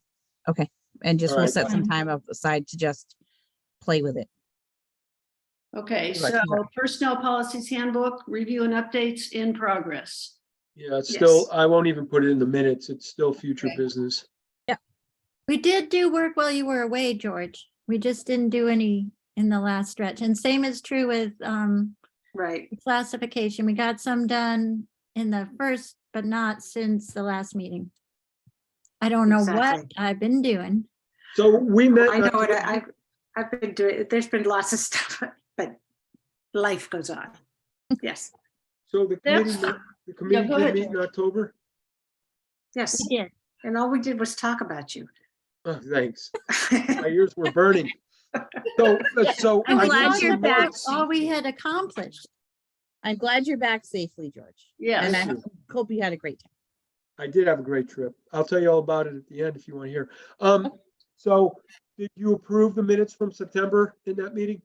S8: And just
S3: All
S8: we'll
S3: right,
S8: set some
S2: fine.
S8: time aside to just play with it.
S5: Okay,
S3: Right.
S5: so personnel policies handbook, review and updates in progress.
S3: Yeah, it's
S4: Yes.
S3: still, I won't even put it in the minutes. It's still future
S5: Okay.
S3: business.
S2: We did do work while you were away, George. We just didn't do any in the last stretch. And same is true with
S4: Right.
S2: classification. We got some done in the first, but not since the last meeting. I don't know what
S4: Exactly.
S2: I've been doing.
S3: So we met.
S4: I know what I've been doing. There's been lots of stuff, but life goes on. Yes,
S3: So the
S5: That's-
S3: committee, the committee
S5: go
S3: did
S5: ahead,
S3: meet in October?
S4: yes.
S2: We did.
S4: And all we did was talk about you.
S3: Oh, thanks. My ears were burning. So
S8: I'm
S3: I
S8: glad
S3: did
S8: you're
S3: some
S8: back.
S3: notes.
S2: All we had accomplished.
S8: I'm glad you're back safely, George. And I
S5: Yes,
S8: hope you had a great time.
S3: I did have a great trip. I'll tell you all about it at the end if you want to hear. So did you approve the minutes from September in that meeting?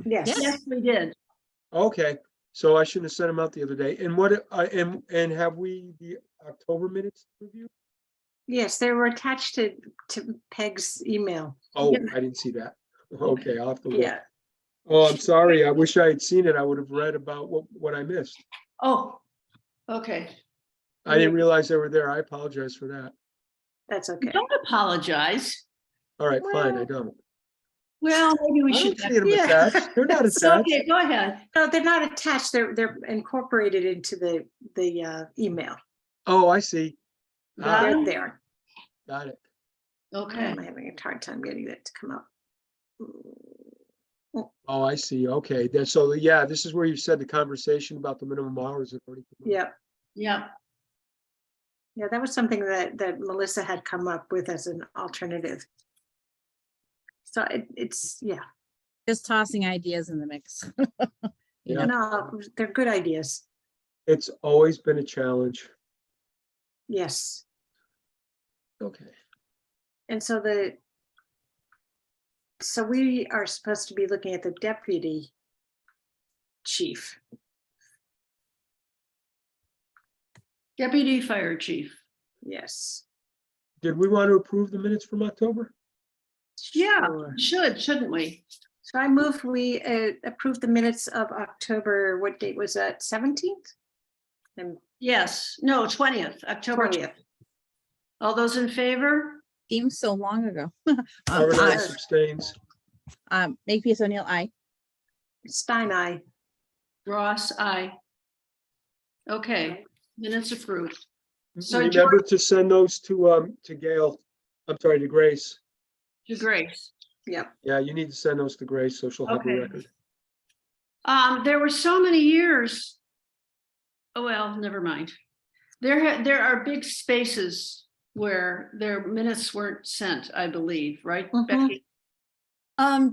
S4: Yes.
S5: yes, we did.
S3: Okay, so I shouldn't have sent them out the other day. And what, and have we the October minutes to review?
S4: Yes, they were attached to Peg's email.
S3: Oh, I didn't see that. Okay, I'll have to look.
S4: Yeah.
S3: Oh, I'm sorry. I wish I had seen it. I would have read about what I missed.
S5: Oh, okay.
S3: I didn't realize they were there. I apologize for that.
S4: That's okay.
S5: Don't apologize.
S3: All right, fine, I
S4: Well,
S3: don't.
S5: Well, maybe we
S3: I
S5: should.
S3: don't see them
S4: Yeah.
S3: attached. They're not
S5: So,
S3: attached.
S5: okay, go ahead.
S4: No, they're not attached. They're incorporated into the email.
S3: Oh, I see.
S5: Got
S3: Ah,
S5: it?
S4: They're there.
S3: got it.
S5: Okay,
S4: I'm having a hard time getting that to come up.
S3: Oh, I see. Okay. So, yeah, this is where you said the conversation about the minimum hours. Have already come up.
S4: Yeah,
S5: yeah,
S4: yeah, that was something that Melissa had come up with as an alternative. So it's, yeah,
S8: Just tossing ideas in the mix. You
S3: Yeah.
S8: know,
S4: no, they're good ideas.
S3: It's always been a challenge.
S4: Yes.
S3: Okay.
S4: And so we are supposed to be looking at the deputy chief.
S5: deputy fire chief.
S4: Yes.
S3: Did we want to approve the minutes from October?
S5: Yeah,
S4: Sure.
S5: shouldn't we?
S4: So I move we approve the minutes of October, what date was that, 17th? And
S5: Yes, no, 20th, October 20th.
S4: 20th.
S5: All those in favor?
S8: seems so long ago.
S3: Robert
S8: Aye.
S3: Ice abstains.
S8: Makepeace O'Neill, aye.
S4: Stein, aye.
S5: Ross, aye. Okay, minutes approved. So
S3: Remember to send those to Gail. I'm sorry, to Grace.
S5: To Grace.
S4: Yep.
S3: Yeah, you need to send those to Grace so she'll have
S5: Okay.
S3: the record.
S5: There were so many years. Oh, well, never mind. There are big spaces where their minutes weren't sent, I believe, right,
S4: Mhm.
S5: Becky?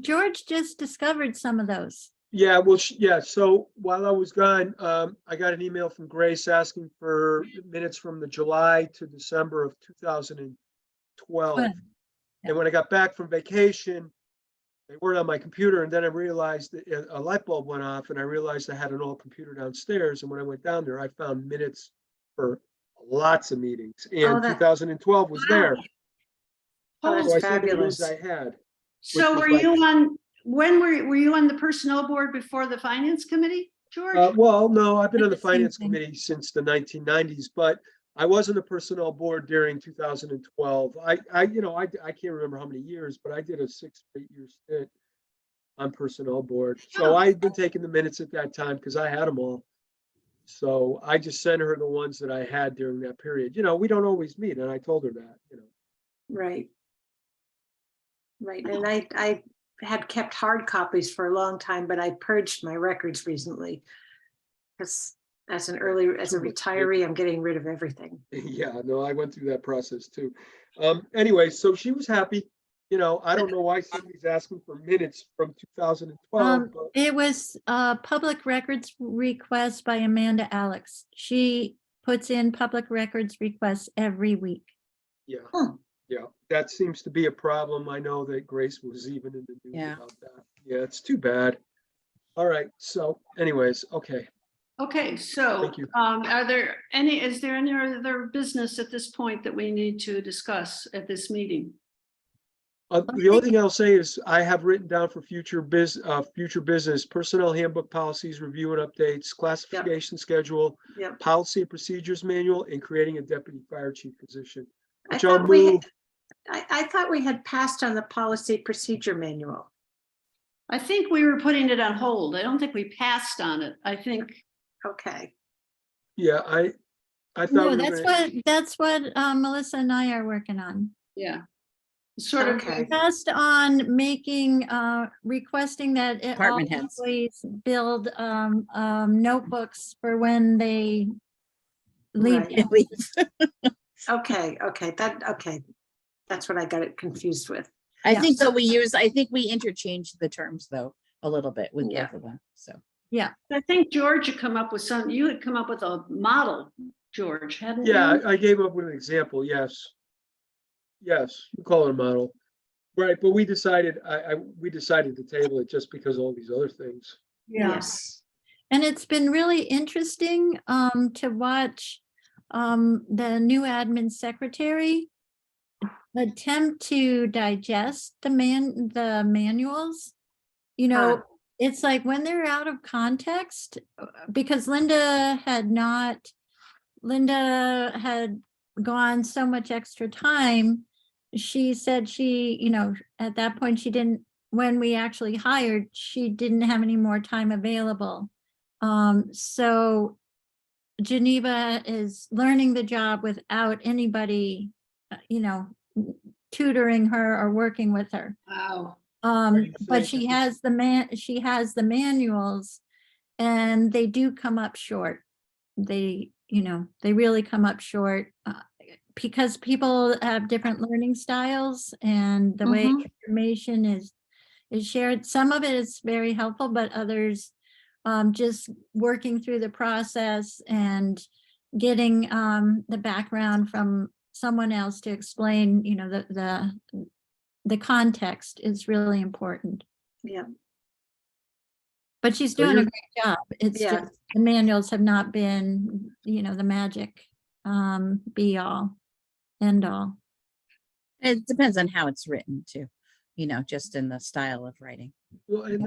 S2: George just discovered some of those.
S3: Yeah, well, yeah, so while I was gone, I got an email from Grace asking for minutes from the July to December of 2012.
S2: Good.
S3: And when I got back from vacation, they weren't on my computer, and then I realized that a light bulb went off, and I realized I had an old computer downstairs, and when I went down there, I found minutes for lots of meetings,
S4: Oh,
S3: and
S4: that-
S3: 2012 was there.
S4: Oh,
S3: So
S4: that's
S3: I sent the ones
S4: fabulous.
S3: I had.
S5: So
S3: was
S5: were
S3: like-
S5: you on, when were you on the personnel board before the finance committee, George?
S3: Well, no, I've been on the
S2: Like the same
S3: finance
S2: thing.
S3: committee since the 1990s, but I was on the personnel board during 2012. I can't remember how many years, but I did a 6 or 8 year stint on personnel board. So
S5: Oh.
S3: I've been taking the minutes at that time because I had them all. So I just sent her the ones that I had during that period. We don't always meet, and I told her that.
S4: Right. Right, and I had kept hard copies for a long time, but I purged my records recently. Because as a retiree, I'm getting rid of everything.
S3: Yeah, no, I went through that process too. Anyway, so she was happy. I don't know why somebody's asking for minutes from 2012, but
S2: It was a public records request by Amanda Alex. She puts in public records requests every week.
S3: yeah.
S4: Hmm.
S3: Yeah, that seems to be a problem. I know that Grace was even in the news
S8: Yeah.
S3: about that. Yeah, it's too bad. All right, so anyways, okay.
S5: Okay, so,
S3: Thank you.
S5: is there any other business at this point that we need to discuss at this meeting?
S3: The only thing I'll say is I have written down for future business, personnel handbook policies, review and updates, classification schedule,
S4: Yep.
S3: policy and procedures manual, and creating a deputy fire chief position.
S4: I
S3: Which I'll
S4: thought we,
S3: move.
S4: I thought we had passed on the policy procedure manual.
S5: I think we were putting it on hold. I don't think we passed on it. I think,
S4: Okay,
S3: Yeah, I thought.
S2: No,
S3: we were
S2: that's
S3: gonna-
S2: what Melissa and I are working on.
S5: yeah. Sort of,
S4: Okay.
S2: Just on making, requesting that all
S8: Department heads.
S2: employees build notebooks for when they leave.
S4: Right. okay, that's what I got it confused with.
S8: I
S2: Yeah.
S8: think that I think we interchanged the terms though, a little bit with
S4: Yeah.
S8: both of them, so.
S5: I think George had come up with you had come up with a model, George, hadn't you?
S3: Yeah, I gave up with an example, yes. Yes, you call it a model. Right, but we decided, we decided to table it just because of all these other things.
S4: Yes.
S2: And it's been really interesting to watch the new admin secretary attempt to digest the manuals. It's like when they're out of context, because Linda had gone so much extra time. She said at that point when we actually hired, she didn't have any more time available. So Geneva is learning the job without anybody, tutoring her or working with her.
S5: Wow.
S2: But she has the manuals, and they do come up short. They really come up short because people have different learning styles, and the way information is shared. Some of it is very helpful, but others just working through the process and getting the background from someone else to explain, the context is really important.
S4: Yeah.
S2: But she's
S3: So
S2: doing a
S3: you're-
S2: great job. It's
S4: Yeah.
S2: just the manuals have not been, the magic be all, end all.
S8: It depends on how it's written too, just in the style of writing.
S3: Well, and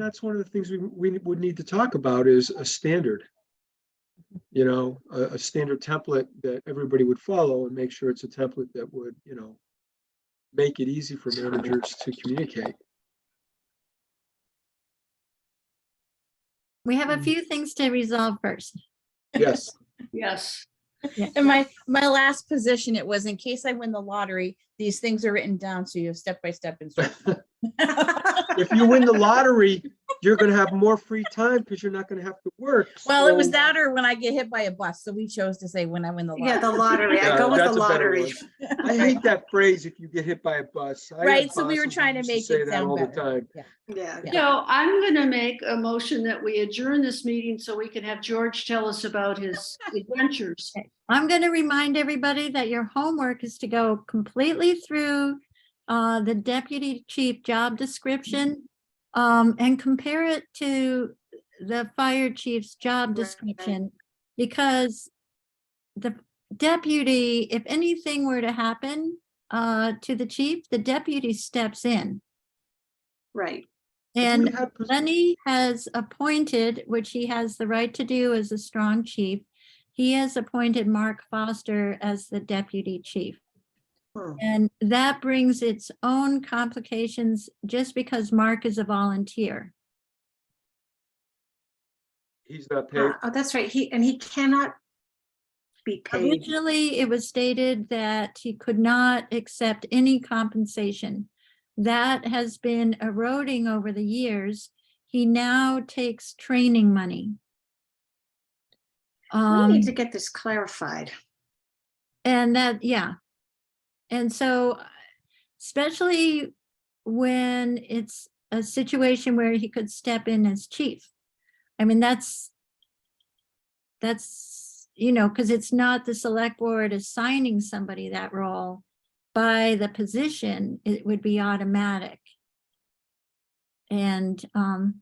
S3: that's one of the things we would need to talk about is a standard. A standard template that everybody would follow and make sure it's a template that would, make it easy for managers to communicate.
S2: We have a few things to resolve first.
S3: Yes.
S5: Yes.
S8: And my last position, it was in case I win the lottery, these things are written down, so you have step-by-step instructions.
S3: If you win the lottery, you're gonna have more free time because you're not gonna have to work.
S8: Well, it was
S3: So-
S8: that or when I get hit by a bus, so we chose to say when I win the
S4: Yeah, the
S8: lottery.
S4: lottery. I
S3: Yeah,
S4: go with the
S3: that's a better
S4: lottery.
S3: one. I hate that phrase, if you get hit by a bus. I had
S8: Right, so we were
S3: bosses that
S8: trying to
S3: used
S8: make
S3: say
S8: it
S3: that
S8: sound
S3: all the
S8: better.
S3: time.
S4: Yeah.
S8: Yeah.
S5: So I'm gonna make a motion that we adjourn this meeting so we can have George tell us about his adventures.
S2: I'm going to remind everybody that your homework is to go completely through the deputy chief job description and compare it to the fire chief's job
S4: Right.
S2: description. Because the deputy, if anything were to happen to the chief, the deputy steps in.
S4: Right.
S2: And
S3: We had pers-
S2: Lenny has appointed, which he has the right to do as a strong chief, he has appointed Mark Foster as the deputy chief.
S4: Hmm.
S2: And that brings its own complications just because Mark is a volunteer.
S3: He's not paid.
S4: Oh, that's right. He cannot be paid.
S2: Originally, it was stated that he could not accept any compensation. That has been eroding over the years. He now takes training money.
S4: We need to get this clarified.
S2: And that, yeah. And so, especially when it's a situation where he could step in as chief. I mean, that's, because it's not the select board assigning somebody that role. By the position, it would be automatic. And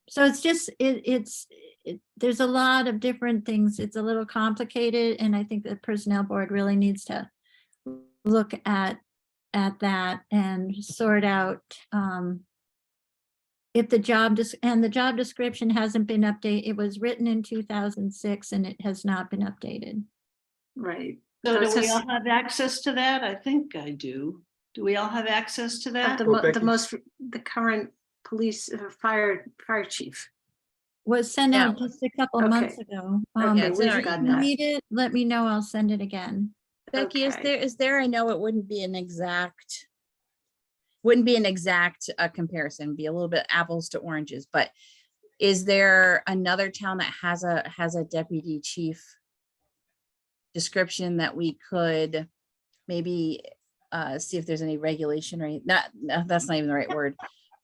S2: so it's just, there's a lot of different things. It's a little complicated, and I think the personnel board really needs to look at that and sort out if the job description hasn't been updated. It was written in 2006 and it has not been updated.
S4: Right.
S5: So
S4: So it
S5: do we
S4: says-
S5: all have access to that? I think I do. Do we all have access to
S4: Of
S5: that?
S3: Well, Becky-
S4: the current police fire chief.
S2: Was sent
S8: Yeah.
S2: out just a couple
S4: Okay.
S2: months ago.
S4: Okay,
S8: Yeah, it's in
S4: we've
S8: our
S4: got
S2: If you
S4: that.
S2: need it, let me know. I'll send it again.
S8: Becky,
S4: Okay.
S8: is there, I know it wouldn't be an exact comparison, be a little bit apples to oranges, but is there another town that has a deputy chief description that we could maybe see if there's any regulation or no, that's not even the right word,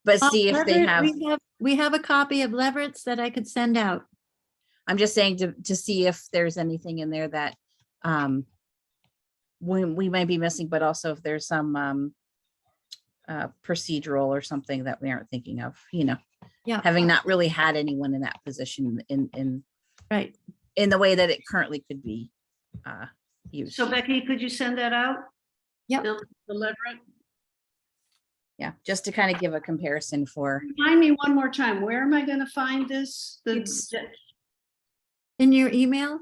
S8: but see if they
S2: Leverett,
S8: have,
S2: we have a copy of Leverett's that I could send out.
S8: I'm just saying to see if there's anything in there that we might be missing, but also if there's some procedural or something that we aren't thinking of,
S2: Yeah.
S8: having not really had anyone in that position in
S2: Right.
S8: the way that it currently could be used.
S5: So Becky, could you send that out?
S2: Yep.
S5: The Leverett?
S8: Yeah, just to kind of give a comparison for,
S5: Remind me one more time, where am I gonna find this?
S4: It's-
S2: In your email?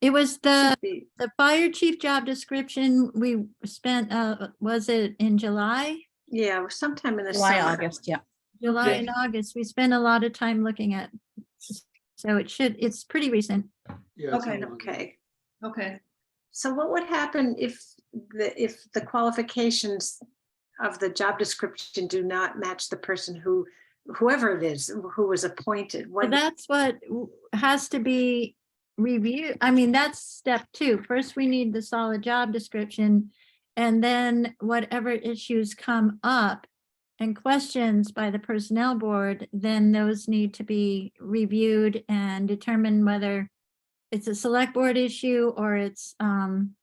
S2: It was the
S4: Should be-
S2: fire chief job description we spent, was it in July?
S4: Yeah, sometime in the
S8: July,
S4: summer.
S8: August, yeah.
S2: July
S3: Yeah.
S2: and August. We spent a lot of time looking at. So it's pretty recent.
S3: Yeah, it's
S5: Okay,
S3: not long.
S4: Okay.
S5: Okay,
S4: So what would happen if the qualifications of the job description do not match the person whoever it is, who was appointed?
S2: Well,
S4: What,
S2: that's what has to be reviewed. I mean, that's step two. First, we need the solid job description. And then whatever issues come up and questions by the personnel board, then those need to be reviewed and determine whether it's a select board issue or it's some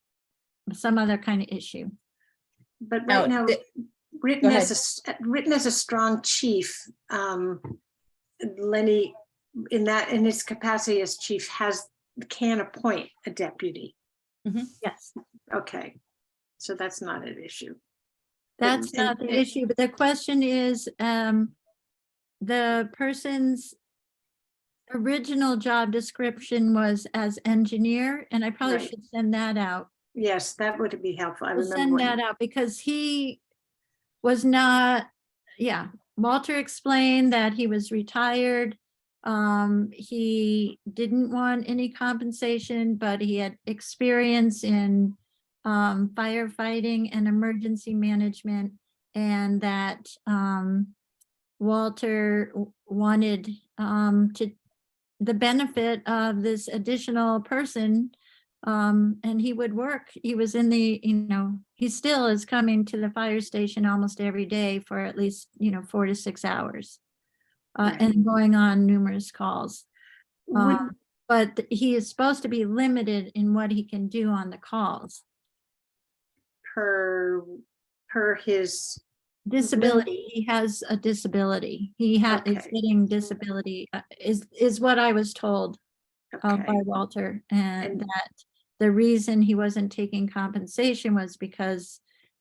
S2: other kind of issue.
S4: but
S8: Now,
S4: right now,
S8: the-
S4: written
S8: go
S4: written as a strong chief, Lenny, in his capacity as chief, can appoint a deputy.
S2: Yes,
S4: Okay, so that's not an issue.
S2: that's
S4: and-
S2: not the
S4: and-
S2: issue, but the question is, the person's original job description was as engineer, and I probably
S4: Right.
S2: should send that out.
S4: Yes, that would be helpful. I
S2: We'll
S4: remember
S2: send
S4: when-
S2: that out because he was not, Walter explained that he was retired. He didn't want any compensation, but he had experience in firefighting and emergency management, and that Walter wanted to the benefit of this additional person. And he would work. He was in the, he still is coming to the fire station almost every day for at least, 4 to 6 hours. And going on numerous calls.
S4: Would-
S2: But he is supposed to be limited in what he can do on the calls.
S4: per his,
S2: Disability, he has a disability. He is
S4: Okay.
S2: getting disability, is what I was told by
S4: okay,
S2: Walter. And
S4: And-
S2: that the reason he wasn't taking compensation was because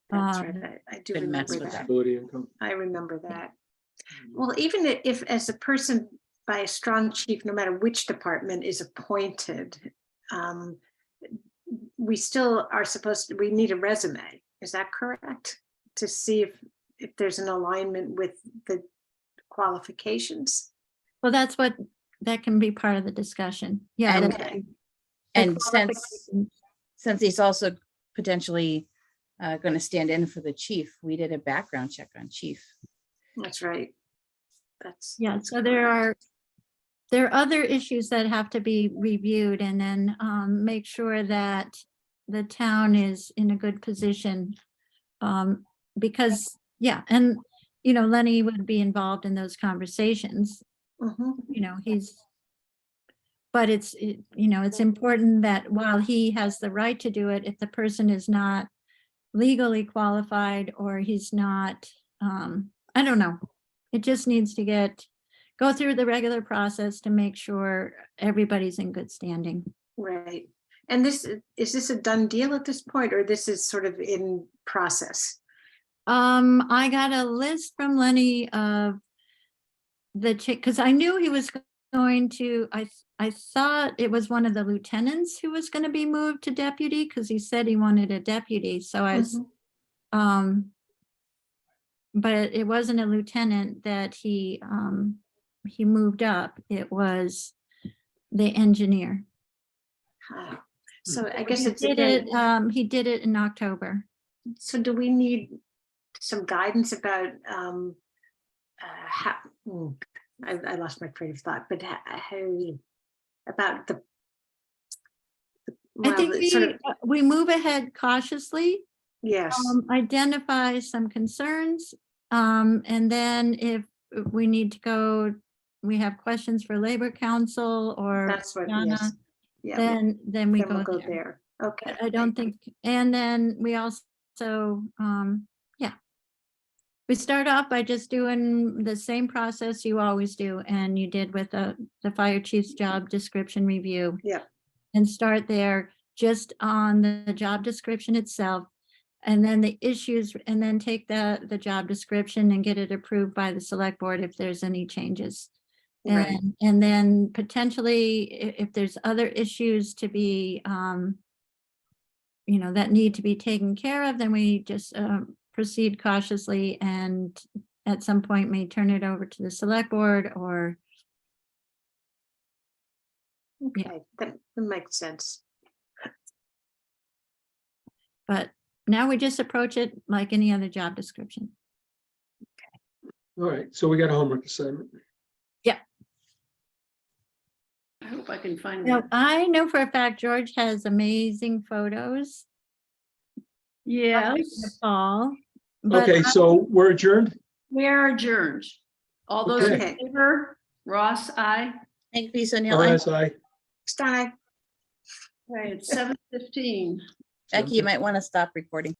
S4: that's right. I do
S8: Couldn't mess
S4: remember
S8: with
S4: that.
S3: Disability income.
S4: I remember that. Well, even if as a person by a strong chief, no matter which department is appointed, we still are we need a resume. Is that correct? To see if there's an alignment with the qualifications?
S2: well, that can be part of the discussion. Yeah.
S8: And-
S2: that- the
S8: And since
S2: qualifications.
S8: he's also potentially going to stand in for the chief, we did a background check on chief.
S4: That's right. That's.
S2: Yeah,
S4: that's
S2: so there
S4: correct.
S2: are other issues that have to be reviewed and then make sure that the town is in a good position. Because, yeah, and, Lenny would be involved in those conversations,
S4: Mhm.
S2: but it's important that while he has the right to do it, if the person is not legally qualified or he's not, I don't know. It just needs to go through the regular process to make sure everybody's in good standing.
S4: Right. And is this a done deal at this point, or this is sort of in process?
S2: I got a list from Lenny of the chick, because I knew he was going to, I thought it was one of the lieutenants who was going to be moved to deputy, because he said he wanted a deputy, so I was,
S4: Mhm.
S2: but it wasn't a lieutenant that he moved up. It was the engineer.
S4: Ah, So I
S2: But
S4: guess
S2: he
S4: it's
S2: did
S4: again,
S2: he did it in October.
S4: so do we need some guidance about how, I lost my train of thought, but how about the
S2: I
S4: well,
S2: think
S4: the sort of,
S2: we move ahead cautiously,
S4: yes,
S2: identify some concerns, and then if we need to go, we have questions for Labor Council or
S4: that's what,
S2: Donna,
S4: yes. Yeah,
S2: then we
S4: then we'll
S2: go
S4: go
S2: there.
S4: there. Okay.
S2: But I don't think, and then we also, we start off by just doing the same process you always do, and you did with the fire chief's job description review.
S4: Yeah.
S2: And start there just on the job description itself. And then the issues, and then take the job description and get it approved by the select board if there's any changes.
S4: Right.
S2: And then potentially, if there's other issues to be, that need to be taken care of, then we just proceed cautiously and at some point may turn it over to the select board or,
S4: Okay, that makes sense.
S2: but now we just approach it like any other job description.
S3: All right, so we got a homework assignment.
S5: I hope I can find
S2: Now,
S5: it.
S2: I know for a fact George has amazing photos of
S5: Yes,
S2: Nepal. But
S3: Okay, so we're adjourned?
S5: we are adjourned. All those in
S4: Okay.
S5: favor? Ross, aye.
S8: Thank you, Sonia.
S3: RSI.
S4: Stein.
S5: Right, it's 7:15.
S8: Becky, you might want to stop recording.